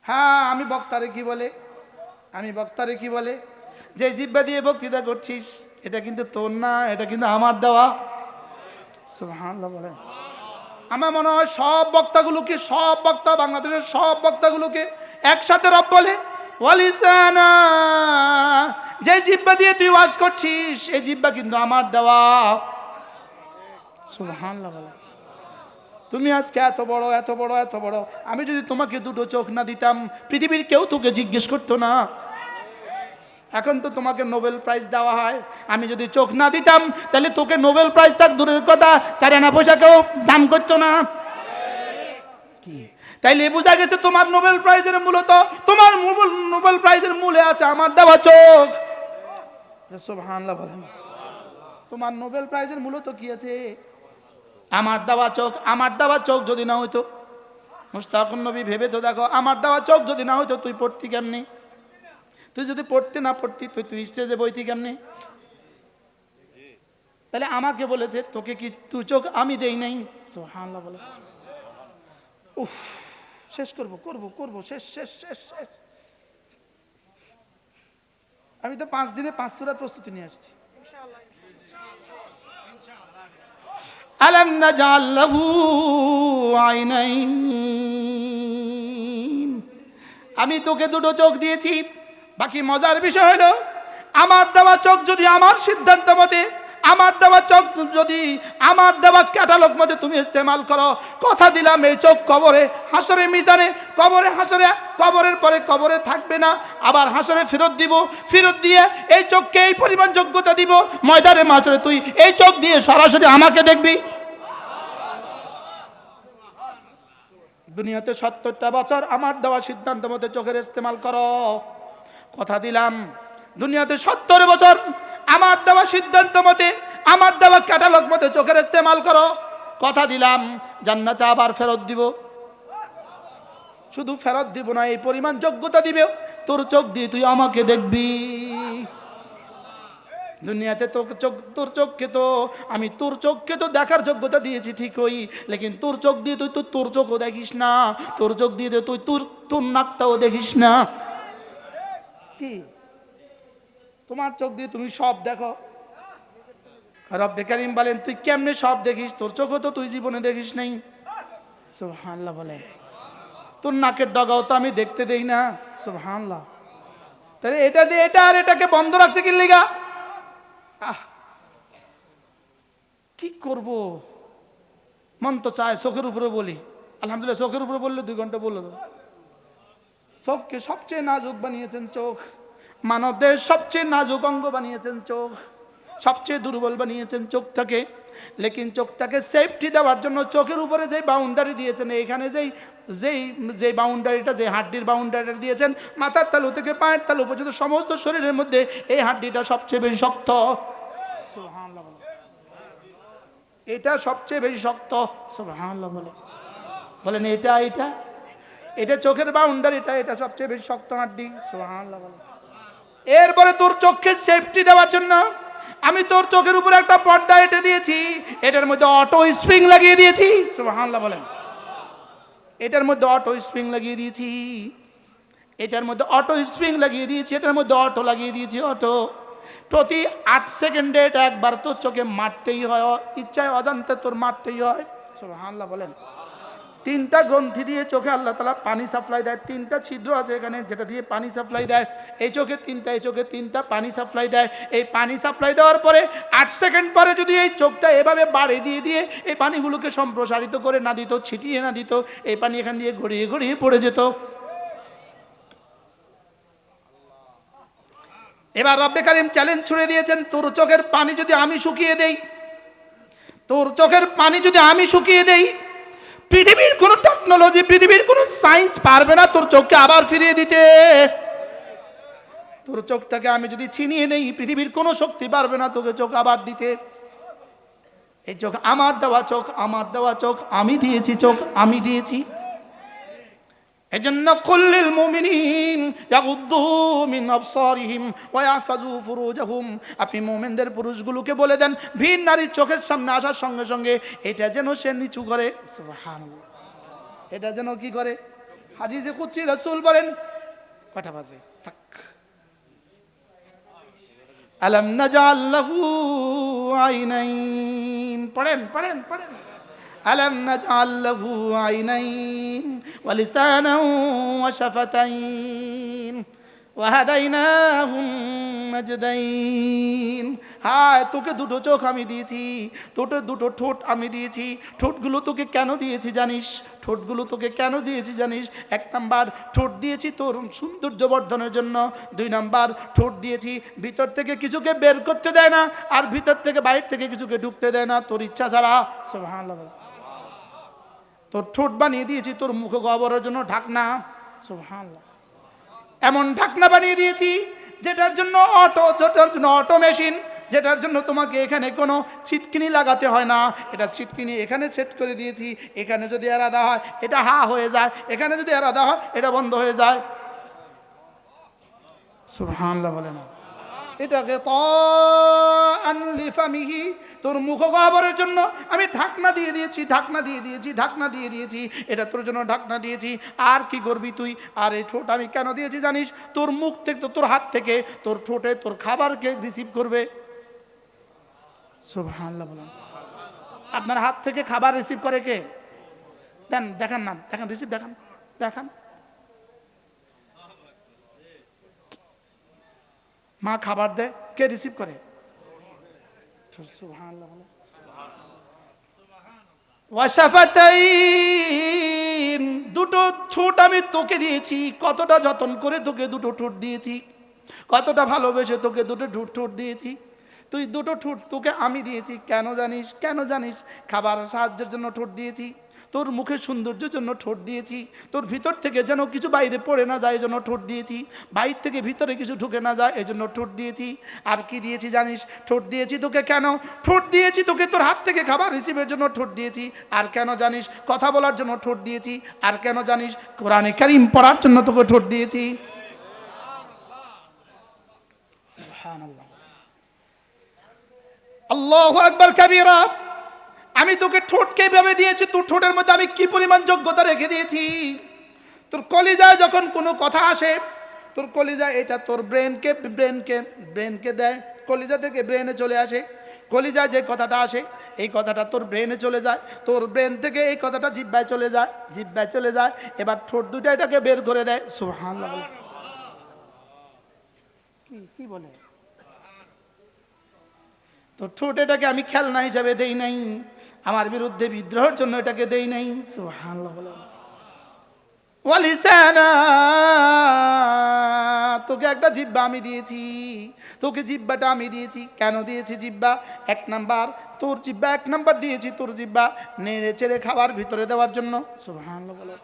হ্যাঁ, আমি বক্তারে কি বলে? আমি বক্তারে কি বলে? যে জিহ্বা দিয়ে বক্তৃতা করছিস এটা কিন্তু তোর না, এটা কিন্তু আমার দেওয়া। সুবহানাল্লাহ বলেন। আমার মনে হয় সব বক্তাগুলোকে, সব বক্তা, বাংলাদেশের সব বক্তাগুলোকে একসাথে রব বলে ওয়ালিসানা, যে জিহ্বা দিয়ে তুই ওয়াজ করছিস এই জিহ্বা কিন্তু আমার দেওয়া। সুবহানাল্লাহ বলেন। তুমি আজকে এত বড় এত বড় এত বড়, আমি যদি তোমাকে দুটো চোখ না দিতাম পৃথিবীর কেউ তোকে জিজ্ঞেস করতো না। এখন তো তোমাকে নোবেল প্রাইজ দেওয়া হয়, আমি যদি চোখ না দিতাম তাহলে তোকে নোবেল প্রাইজ থাক দূরের কথা, 4 আনা পয়সা কেউ দান করতো না। কি তাইলে বোঝা গেছে তোমার নোবেল প্রাইজের মূলত, তোমার নোবেল প্রাইজের মূলে আছে আমার দেওয়া চোখ। সুবহানাল্লাহ বলেন। তোমার নোবেল প্রাইজের মূলত কি আছে? আমার দেওয়া চোখ। আমার দেওয়া চোখ যদি না হইতো, মুশতাকুন নবী ভেবে তো দেখো, আমার দেওয়া চোখ যদি না হইতো তুই পড়তি কেমনি? তুই যদি পড়তে না পড়তি তুই স্টেজে বইতি কেমনি? তাহলে আমাকে বলেছে তোকে কি তুই চোখ আমি দেই নাই। সুবহানাল্লাহ বলে। উফ, শেষ করব করব করব, শেষ শেষ শেষ শেষ। আমি তো 5 দিনে 5 সূরার প্রস্তুতি নিয়ে আসছি। আলাম নাজআল লাহু আইনাইন, আমি তোকে দুটো চোখ দিয়েছি। বাকি মজার বিষয় হলো, আমার দেওয়া চোখ যদি আমার সিদ্ধান্ত মতে, আমার দেওয়া চোখ যদি আমার দেওয়া ক্যাটালগ মতে তুমি ইস্তেমাল করো, কথা দিলাম এই চোখ কবরে, হাসরে, মিজানে, কবরে, হাসরে, কবরের পরে কবরে থাকবে না, আবার হাসরে ফেরত দিব। ফেরত দিয়ে এই চোখকে এই পরিমাণ যোগ্যতা দিব, ময়দানে মাঝরে তুই এই চোখ দিয়ে সরাসরি আমাকে দেখবি। দুনিয়াতে 70টা বছর আমার দেওয়া সিদ্ধান্ত মতে চোখের ইস্তেমাল করো, কথা দিলাম দুনিয়াতে 70 বছর আমার দেওয়া সিদ্ধান্ত মতে, আমার দেওয়া ক্যাটালগ মতে চোখের ইস্তেমাল করো, কথা দিলাম জান্নাতে আবার ফেরত দিব। শুধু ফেরত দিব না, এই পরিমাণ যোগ্যতা দিবে, তোর চোখ দিয়ে তুই আমাকে দেখবি। দুনিয়াতে তোর চোখকে তো আমি তোর চোখকে তো দেখার যোগ্যতা দিয়েছি ঠিকই, লেকিন তোর চোখ দিয়ে তুই তো তোর চোখও দেখিস না, তোর চোখ দিয়ে তুই তোর নাকটাও দেখিস না। কি তোমার চোখ দিয়ে তুমি সব দেখো? রব্বে কারীম বলেন তুই কেমনে সব দেখিস? তোর চোখও তো তুই জীবনে দেখিস নাই। সুবহানাল্লাহ বলেন। তোর নাকের ডগাও তো আমি দেখতে দেই না। সুবহানাল্লাহ। তাহলে এটা দিয়ে এটা আর এটাকে বন্ধ রাখছে কি লিগা? কি করব, মন তো চায় চোখের উপরে বলি। আলহামদুলিল্লাহ, চোখের উপরে বললে 2 ঘন্টা বললো। চোখকে সবচেয়ে নাজুক বানিয়েছেন চোখ, মানবদের সবচেয়ে নাজুক অঙ্গ বানিয়েছেন চোখ, সবচেয়ে দুর্বল বানিয়েছেন চোখটাকে। লেকিন চোখটাকে সেফটি দেওয়ার জন্য চোখের উপরে যে বাউন্ডারি দিয়েছেন, এখানে যে বাউন্ডারিটা, যে হাড্ডির বাউন্ডারিটা দিয়েছেন, মাথার তালু থেকে পায়ের তালু পর্যন্ত সমস্ত শরীরের মধ্যে এই হাড্ডিটা সবচেয়ে বেশি শক্ত। সুবহানাল্লাহ বলেন। এটা সবচেয়ে বেশি শক্ত। সুবহানাল্লাহ বলেন। এটা চোখের বাউন্ডারিটা, এটা সবচেয়ে বেশি শক্ত হাড্ডি। সুবহানাল্লাহ বলেন। এরপরে তোর চোখকে সেফটি দেওয়ার জন্য আমি তোর চোখের উপরে একটা পর্দা এঁটে দিয়েছি, এটার মধ্যে অটো স্প্রিং লাগিয়ে দিয়েছি। সুবহানাল্লাহ বলেন। এটার মধ্যে অটো স্প্রিং লাগিয়ে দিয়েছি, এটার মধ্যে অটো স্প্রিং লাগিয়ে দিয়েছি, এটার মধ্যে অটো লাগিয়ে দিয়েছি। অটো প্রতি 8 সেকেন্ডে এটা একবার তোর চোখে মারতেই হয়, ইচ্ছায় অজান্তে তোর মারতেই হয়। সুবহানাল্লাহ বলেন। 3টা গ্রন্থি দিয়ে চোখে আল্লাহ তাআলা পানি সাপ্লাই দেয়, 3টা ছিদ্র আছে এখানে যেটা দিয়ে পানি সাপ্লাই দেয়। এই চোখে 3টা, এই চোখে 3টা পানি সাপ্লাই দেয়। এই পানি সাপ্লাই দেওয়ার পরে 8 সেকেন্ড পরে যদি এই চোখটা এভাবে বাড়ি দিয়ে এই পানিগুলোকে সম্প্রসারিত করে না দিত, ছিটিয়ে না দিত, এই পানি এখান দিয়ে গড়িয়ে গড়িয়ে পড়ে যেত। এবার রব্বে কারীম চ্যালেঞ্জ ছুড়ে দিয়েছেন, তোর চোখের পানি যদি আমি শুকিয়ে দেই, তোর চোখের পানি যদি আমি শুকিয়ে দেই, পৃথিবীর কোন টেকনোলজি, পৃথিবীর কোন সায়েন্স পারবে না তোর চোখকে আবার ফিরিয়ে দিতে। তোর চোখটাকে আমি যদি ছিনিয়ে নেই, পৃথিবীর কোন শক্তি পারবে না তোকে চোখ আবার দিতে। এই চোখ আমার দেওয়া চোখ, আমার দেওয়া চোখ, আমি দিয়েছি চোখ, আমি দিয়েছি। এজন্য কুল্লিল মুমিনিন ইয়াগুদ্দু মিন আবসারিহিম ওয়া ইয়াহফাযু ফুরুজাহুম, আপনি মুমিনদের পুরুষগুলোকে বলে দেন ভিন নারীর চোখের সামনে আসার সঙ্গে সঙ্গে এটা যেন সে নিচু করে। সুবহানাল্লাহ। এটা যেন কি করে? হাদিসে কুদসি রাসূল বলেন, কটা বাজে থাক, আলাম নাজআল লাহু আইনাইন, পড়েন পড়েন পড়েন। ألم نجعل له عينين ولسانا وشفتين وهديناه النجدين। হায়, তোকে দুটো চোখ আমি দিয়েছি, তোকে দুটো ঠোঁট আমি দিয়েছি। ঠোঁটগুলো তোকে কেন দিয়েছি জানিস? ঠোঁটগুলো তোকে কেন দিয়েছি জানিস? 1 নাম্বার ঠোঁট দিয়েছি তোর সৌন্দর্য বর্ধনের জন্য, 2 নাম্বার ঠোঁট দিয়েছি ভিতর থেকে কিছুকে বের করতে দেয় না, আর ভিতর থেকে বাইরে থেকে কিছুকে ঢুকতে দেয় না তোর ইচ্ছা ছাড়া। সুবহানাল্লাহ। তোর ঠোঁট বানিয়ে দিয়েছি তোর মুখ গহ্বরের জন্য ঢাকনা। সুবহানাল্লাহ। এমন ঢাকনা বানিয়ে দিয়েছি যেটার জন্য অটো মেশিন, যেটার জন্য তোমাকে এখানে কোনো ছিটকিনি লাগাতে হয় না। এটা ছিটকিনি এখানে সেট করে দিয়েছি, এখানে যদি আলাদা হয় এটা হা হয়ে যায়, এখানে যদি আলাদা হয় এটা বন্ধ হয়ে যায়। সুবহানাল্লাহ বলে না। এটা গিতাআন লিফামিহি, তোর মুখ গহ্বরের জন্য আমি ঢাকনা দিয়ে দিয়েছি, ঢাকনা দিয়ে দিয়েছি, ঢাকনা দিয়ে দিয়েছি, এটা তোর জন্য ঢাকনা দিয়েছি। আর কি করবি তুই? আর এই ঠোঁট আমি কেন দিয়েছি জানিস? তোর মুখ থেকে, তোর হাত থেকে তোর ঠোঁটে তোর খাবারকে রিসিভ করবে। সুবহানাল্লাহ বলেন। আপনার হাত থেকে খাবার রিসিভ করে কে? দেন, দেখান না, দেখান, রিসিভ দেখান, দেখান। মা খাবার দেয়, কে রিসিভ করে? সুবহানাল্লাহ। ওয়াশাফাতাইন, দুটো ঠোঁট আমি তোকে দিয়েছি। কতটা যত্ন করে তোকে দুটো ঠোঁট দিয়েছি, কতটা ভালোবেসে তোকে দুটো ঠোঁট দিয়েছি। তুই দুটো ঠোঁট তোকে আমি দিয়েছি কেন জানিস? কেন জানিস? খাবার সাহায্যের জন্য ঠোঁট দিয়েছি, তোর মুখের সৌন্দর্যের জন্য ঠোঁট দিয়েছি, তোর ভিতর থেকে যেন কিছু বাইরে পড়ে না যায় এজন্য ঠোঁট দিয়েছি, বাইর থেকে ভিতরে কিছু ঢুকে না যায় এজন্য ঠোঁট দিয়েছি। আর কি দিয়েছি জানিস? ঠোঁট দিয়েছি তোকে কেন? ঠোঁট দিয়েছি তোকে তোর হাত থেকে খাবার রিসিভের জন্য ঠোঁট দিয়েছি। আর কেন জানিস? কথা বলার জন্য ঠোঁট দিয়েছি। আর কেন জানিস? কোরআনে কারীম পড়ার জন্য তোকে ঠোঁট দিয়েছি। সুবহানাল্লাহ, আল্লাহু আকবার কাবীরা। আমি তোকে ঠোঁটকে এইভাবে দিয়েছি, তোর ঠোঁটের মধ্যে আমি কি পরিমাণ যোগ্যতা রেখে দিয়েছি। তোর কলিজায় যখন কোনো কথা আসে, তোর কলিজায় এটা তোর ব্রেনকে দেয়, কলিজা থেকে ব্রেনে চলে আসে। কলিজায় যে কথাটা আসে এই কথাটা তোর ব্রেনে চলে যায়, তোর ব্রেন থেকে এই কথাটা জিহ্বায় চলে যায়, জিহ্বায় চলে যায়, এবার ঠোঁট দুটো এটাকে বের করে দেয়। সুবহানাল্লাহ। কি বলে? তো ঠোঁট এটাকে আমি খেলনা হিসাবে দেই নাই, আমার বিরুদ্ধে বিদ্রোহের জন্য এটাকে দেই নাই। সুবহানাল্লাহ বলে। ওয়ালিসানা, তোকে একটা জিহ্বা আমি দিয়েছি, তোকে জিহ্বাটা আমি দিয়েছি। কেন দিয়েছি জিহ্বা? এক নাম্বার তোর জিহ্বা, এক নাম্বার দিয়েছি তোর জিহ্বা নেড়ে চেড়ে খাবার ভিতরে দেওয়ার জন্য। সুবহানাল্লাহ বলে।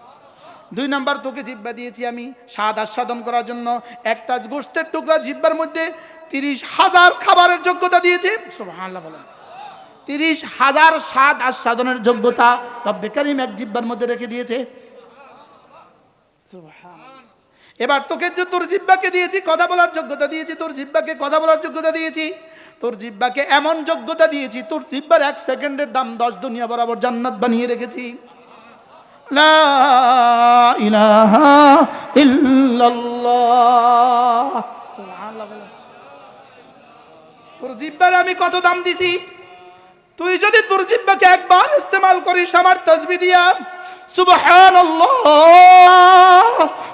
দুই নাম্বার তোকে জিহ্বা দিয়েছি আমি স্বাদ আস্বাদন করার জন্য। একটা গোশতের টুকরা জিহ্বার মধ্যে 30,000 খাবারের যোগ্যতা দিয়েছে। সুবহানাল্লাহ বলেন। 30,000 স্বাদ আস্বাদনের যোগ্যতা রব্বে কারীম এক জিহ্বার মধ্যে রেখে দিয়েছে। সুবহানাল্লাহ। এবার তোকে যে তোর জিহ্বাকে দিয়েছি কথা বলার যোগ্যতা দিয়েছি, তোর জিহ্বাকে কথা বলার যোগ্যতা দিয়েছি, তোর জিহ্বাকে এমন যোগ্যতা দিয়েছি তোর জিহ্বার 1 সেকেন্ডের দাম 10 দুনিয়া বরাবর জান্নাত বানিয়ে রেখেছি। লা ইলাহা ইল্লাল্লাহ। সুবহানাল্লাহ। তোর জিহ্বার আমি কত দাম দিছি? তুই যদি তোর জিহ্বাকে একবার ইস্তেমাল করিস আমার তাসবিহ দিয়া সুবহানাল্লাহ,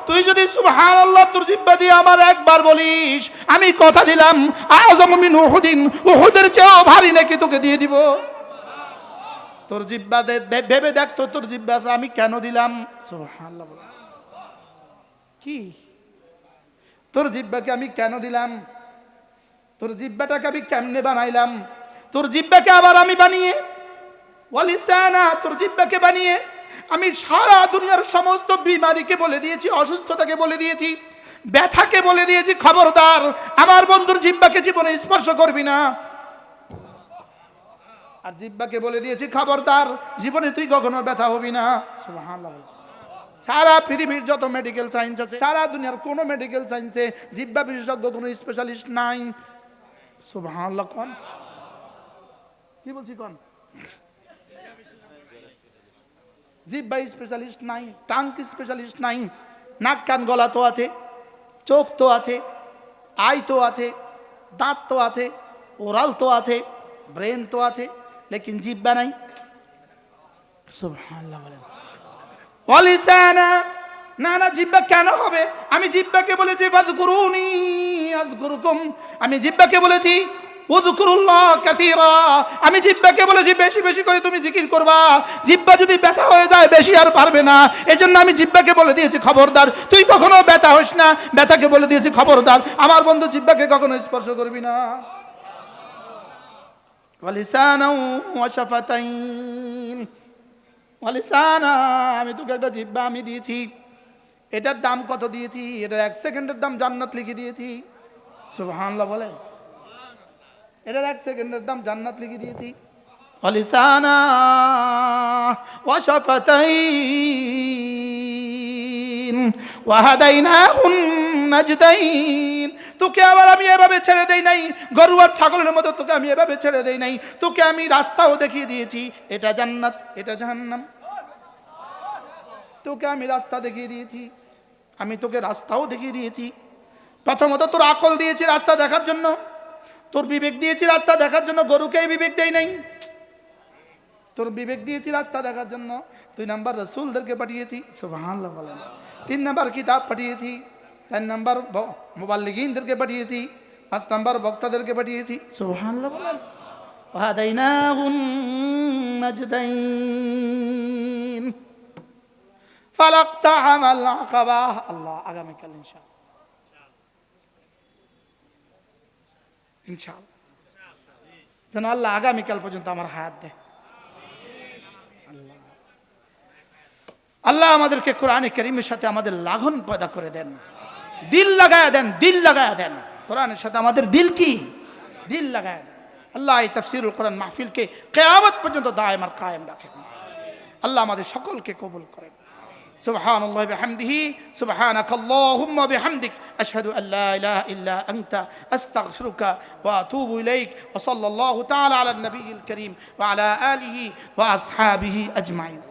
তুই যদি সুবহানাল্লাহ তোর জিহ্বা দিয়ে আমার একবার বলিস, আমি কথা দিলাম আযম মিন উহুদিন, উহুদের চেয়েও ভারী নাকি তোকে দিয়ে দিব। তোর জিহ্বা ভেবে দেখ তো, তোর জিহ্বা আমি কেন দিলাম? সুবহানাল্লাহ। কি তোর জিহ্বাকে আমি কেন দিলাম? তোর জিহ্বাটাকে আমি কেমনে বানাইলাম? তোর জিহ্বাকে আবার আমি বানিয়ে, ওয়ালিসানা, তোর জিহ্বাকে বানিয়ে আমি সারা দুনিয়ার সমস্ত বিমারিকে বলে দিয়েছি, অসুস্থতাকে বলে দিয়েছি, ব্যথাকে বলে দিয়েছি খবরদার আমার বন্ধুর জিহ্বাকে জীবনে স্পর্শ করবি না। আর জিহ্বাকে বলে দিয়েছি খবরদার জীবনে তুই কখনো ব্যথা হবি না। সুবহানাল্লাহ। সারা পৃথিবীর যত মেডিকেল সায়েন্স আছে, সারা দুনিয়ার কোনো মেডিকেল সায়েন্সে জিহ্বা বিশেষজ্ঞ কোনো স্পেশালিস্ট নাই। সুবহানাল্লাহ। কোন কি বলছি? কোন জিহ্বা স্পেশালিস্ট নাই, টাং স্পেশালিস্ট নাই। নাক কান গলা তো আছে, চোখ তো আছে, আই তো আছে, দাঁত তো আছে, ওরাল তো আছে, ব্রেন তো আছে, লেকিন জিহ্বা নাই। সুবহানাল্লাহ বলেন। ওয়ালিসানা, না না জিহ্বা কেন হবে? আমি জিহ্বাকে বলেছি ফাযকুরুনি আযকুরুকুম, আমি জিহ্বাকে বলেছি উযকুরুল্লাহ কাসীরা, আমি জিহ্বাকে বলেছি বেশি বেশি করে তুমি জিকির করবা। জিহ্বা যদি ব্যথা হয়ে যায় বেশি আর পারবে না, এজন্য আমি জিহ্বাকে বলে দিয়েছি খবরদার তুই কখনো ব্যথা হোস না। ব্যথাকে বলে দিয়েছি খবরদার আমার বন্ধু জিহ্বাকে কখনো স্পর্শ করবি না। ওয়ালিসানা ওয়া শাফাতাইন, ওয়ালিসানা, আমি তোকে একটা জিহ্বা আমি দিয়েছি, এটার দাম কত দিয়েছি? এটা 1 সেকেন্ডের দাম জান্নাত লিখে দিয়েছি। সুবহানাল্লাহ বলেন। এটার 1 সেকেন্ডের দাম জান্নাত লিখে দিয়েছি। ওয়ালিসানা ওয়া শাফাতাইন ওয়া হাদাইনাহুন নাজদাইন, তোকে আবার আমি এভাবে ছেড়ে দেই নাই, গরু আর ছাগলের মতো তোকে আমি এভাবে ছেড়ে দেই নাই, তোকে আমি রাস্তাও দেখিয়ে দিয়েছি, এটা জান্নাত এটা জাহান্নাম। তোকে আমি রাস্তা দেখিয়ে দিয়েছি, আমি তোকে রাস্তাও দেখিয়ে দিয়েছি। প্রথমত তোর আকল দিয়েছি রাস্তা দেখার জন্য, তোর বিবেক দিয়েছি রাস্তা দেখার জন্য, গরুকে বিবেক দেই নাই, তোর বিবেক দিয়েছি রাস্তা দেখার জন্য। 2 নাম্বার রসুলদেরকে পাঠিয়েছি, সুবহানাল্লাহ বলেন। 3 নাম্বার কিতাব পাঠিয়েছি। 4 নাম্বার মুবাল্লিগিনদেরকে পাঠিয়েছি। 5 নাম্বার বক্তাদেরকে পাঠিয়েছি, সুবহানাল্লাহ বলেন। ওয়াহাদাইনাহুন নাজদাইন ফালাক্তাহামাল আকাবা। আল্লাহ আগামীকাল ইনশাআল্লাহ যেন আল্লাহ আগামীকাল পর্যন্ত আমার হায়াত দেয়। আল্লাহ আমাদেরকে কোরআনে কারীমের সাথে আমাদের লাগন পয়দা করে দেন, দিল লাগায়া দেন, দিল লাগায়া দেন। কোরআনের সাথে আমাদের দিল কি, দিল লাগায়া দেন। আল্লাহ এই তাফসীরুল কোরআন মাহফিলকে কিয়ামত পর্যন্ত দায়েম আর কায়েম রাখেন। আল্লাহ আমাদের সকলকে কবুল করেন। সুবহানাল্লাহি বিহামদিহি, সুবহানাকাল্লাহুম্মা বিহামদিক, আশহাদু আল্লা ইলাহা ইল্লা আনতা, আস্তাগফিরুকা ওয়া আতুবু ইলাইক। ওয়া সাল্লাল্লাহু তাআলা আলা নবিয়্যিল কারীম ওয়া আলা আলিহি ওয়া আসহাবিহি আজমাইন।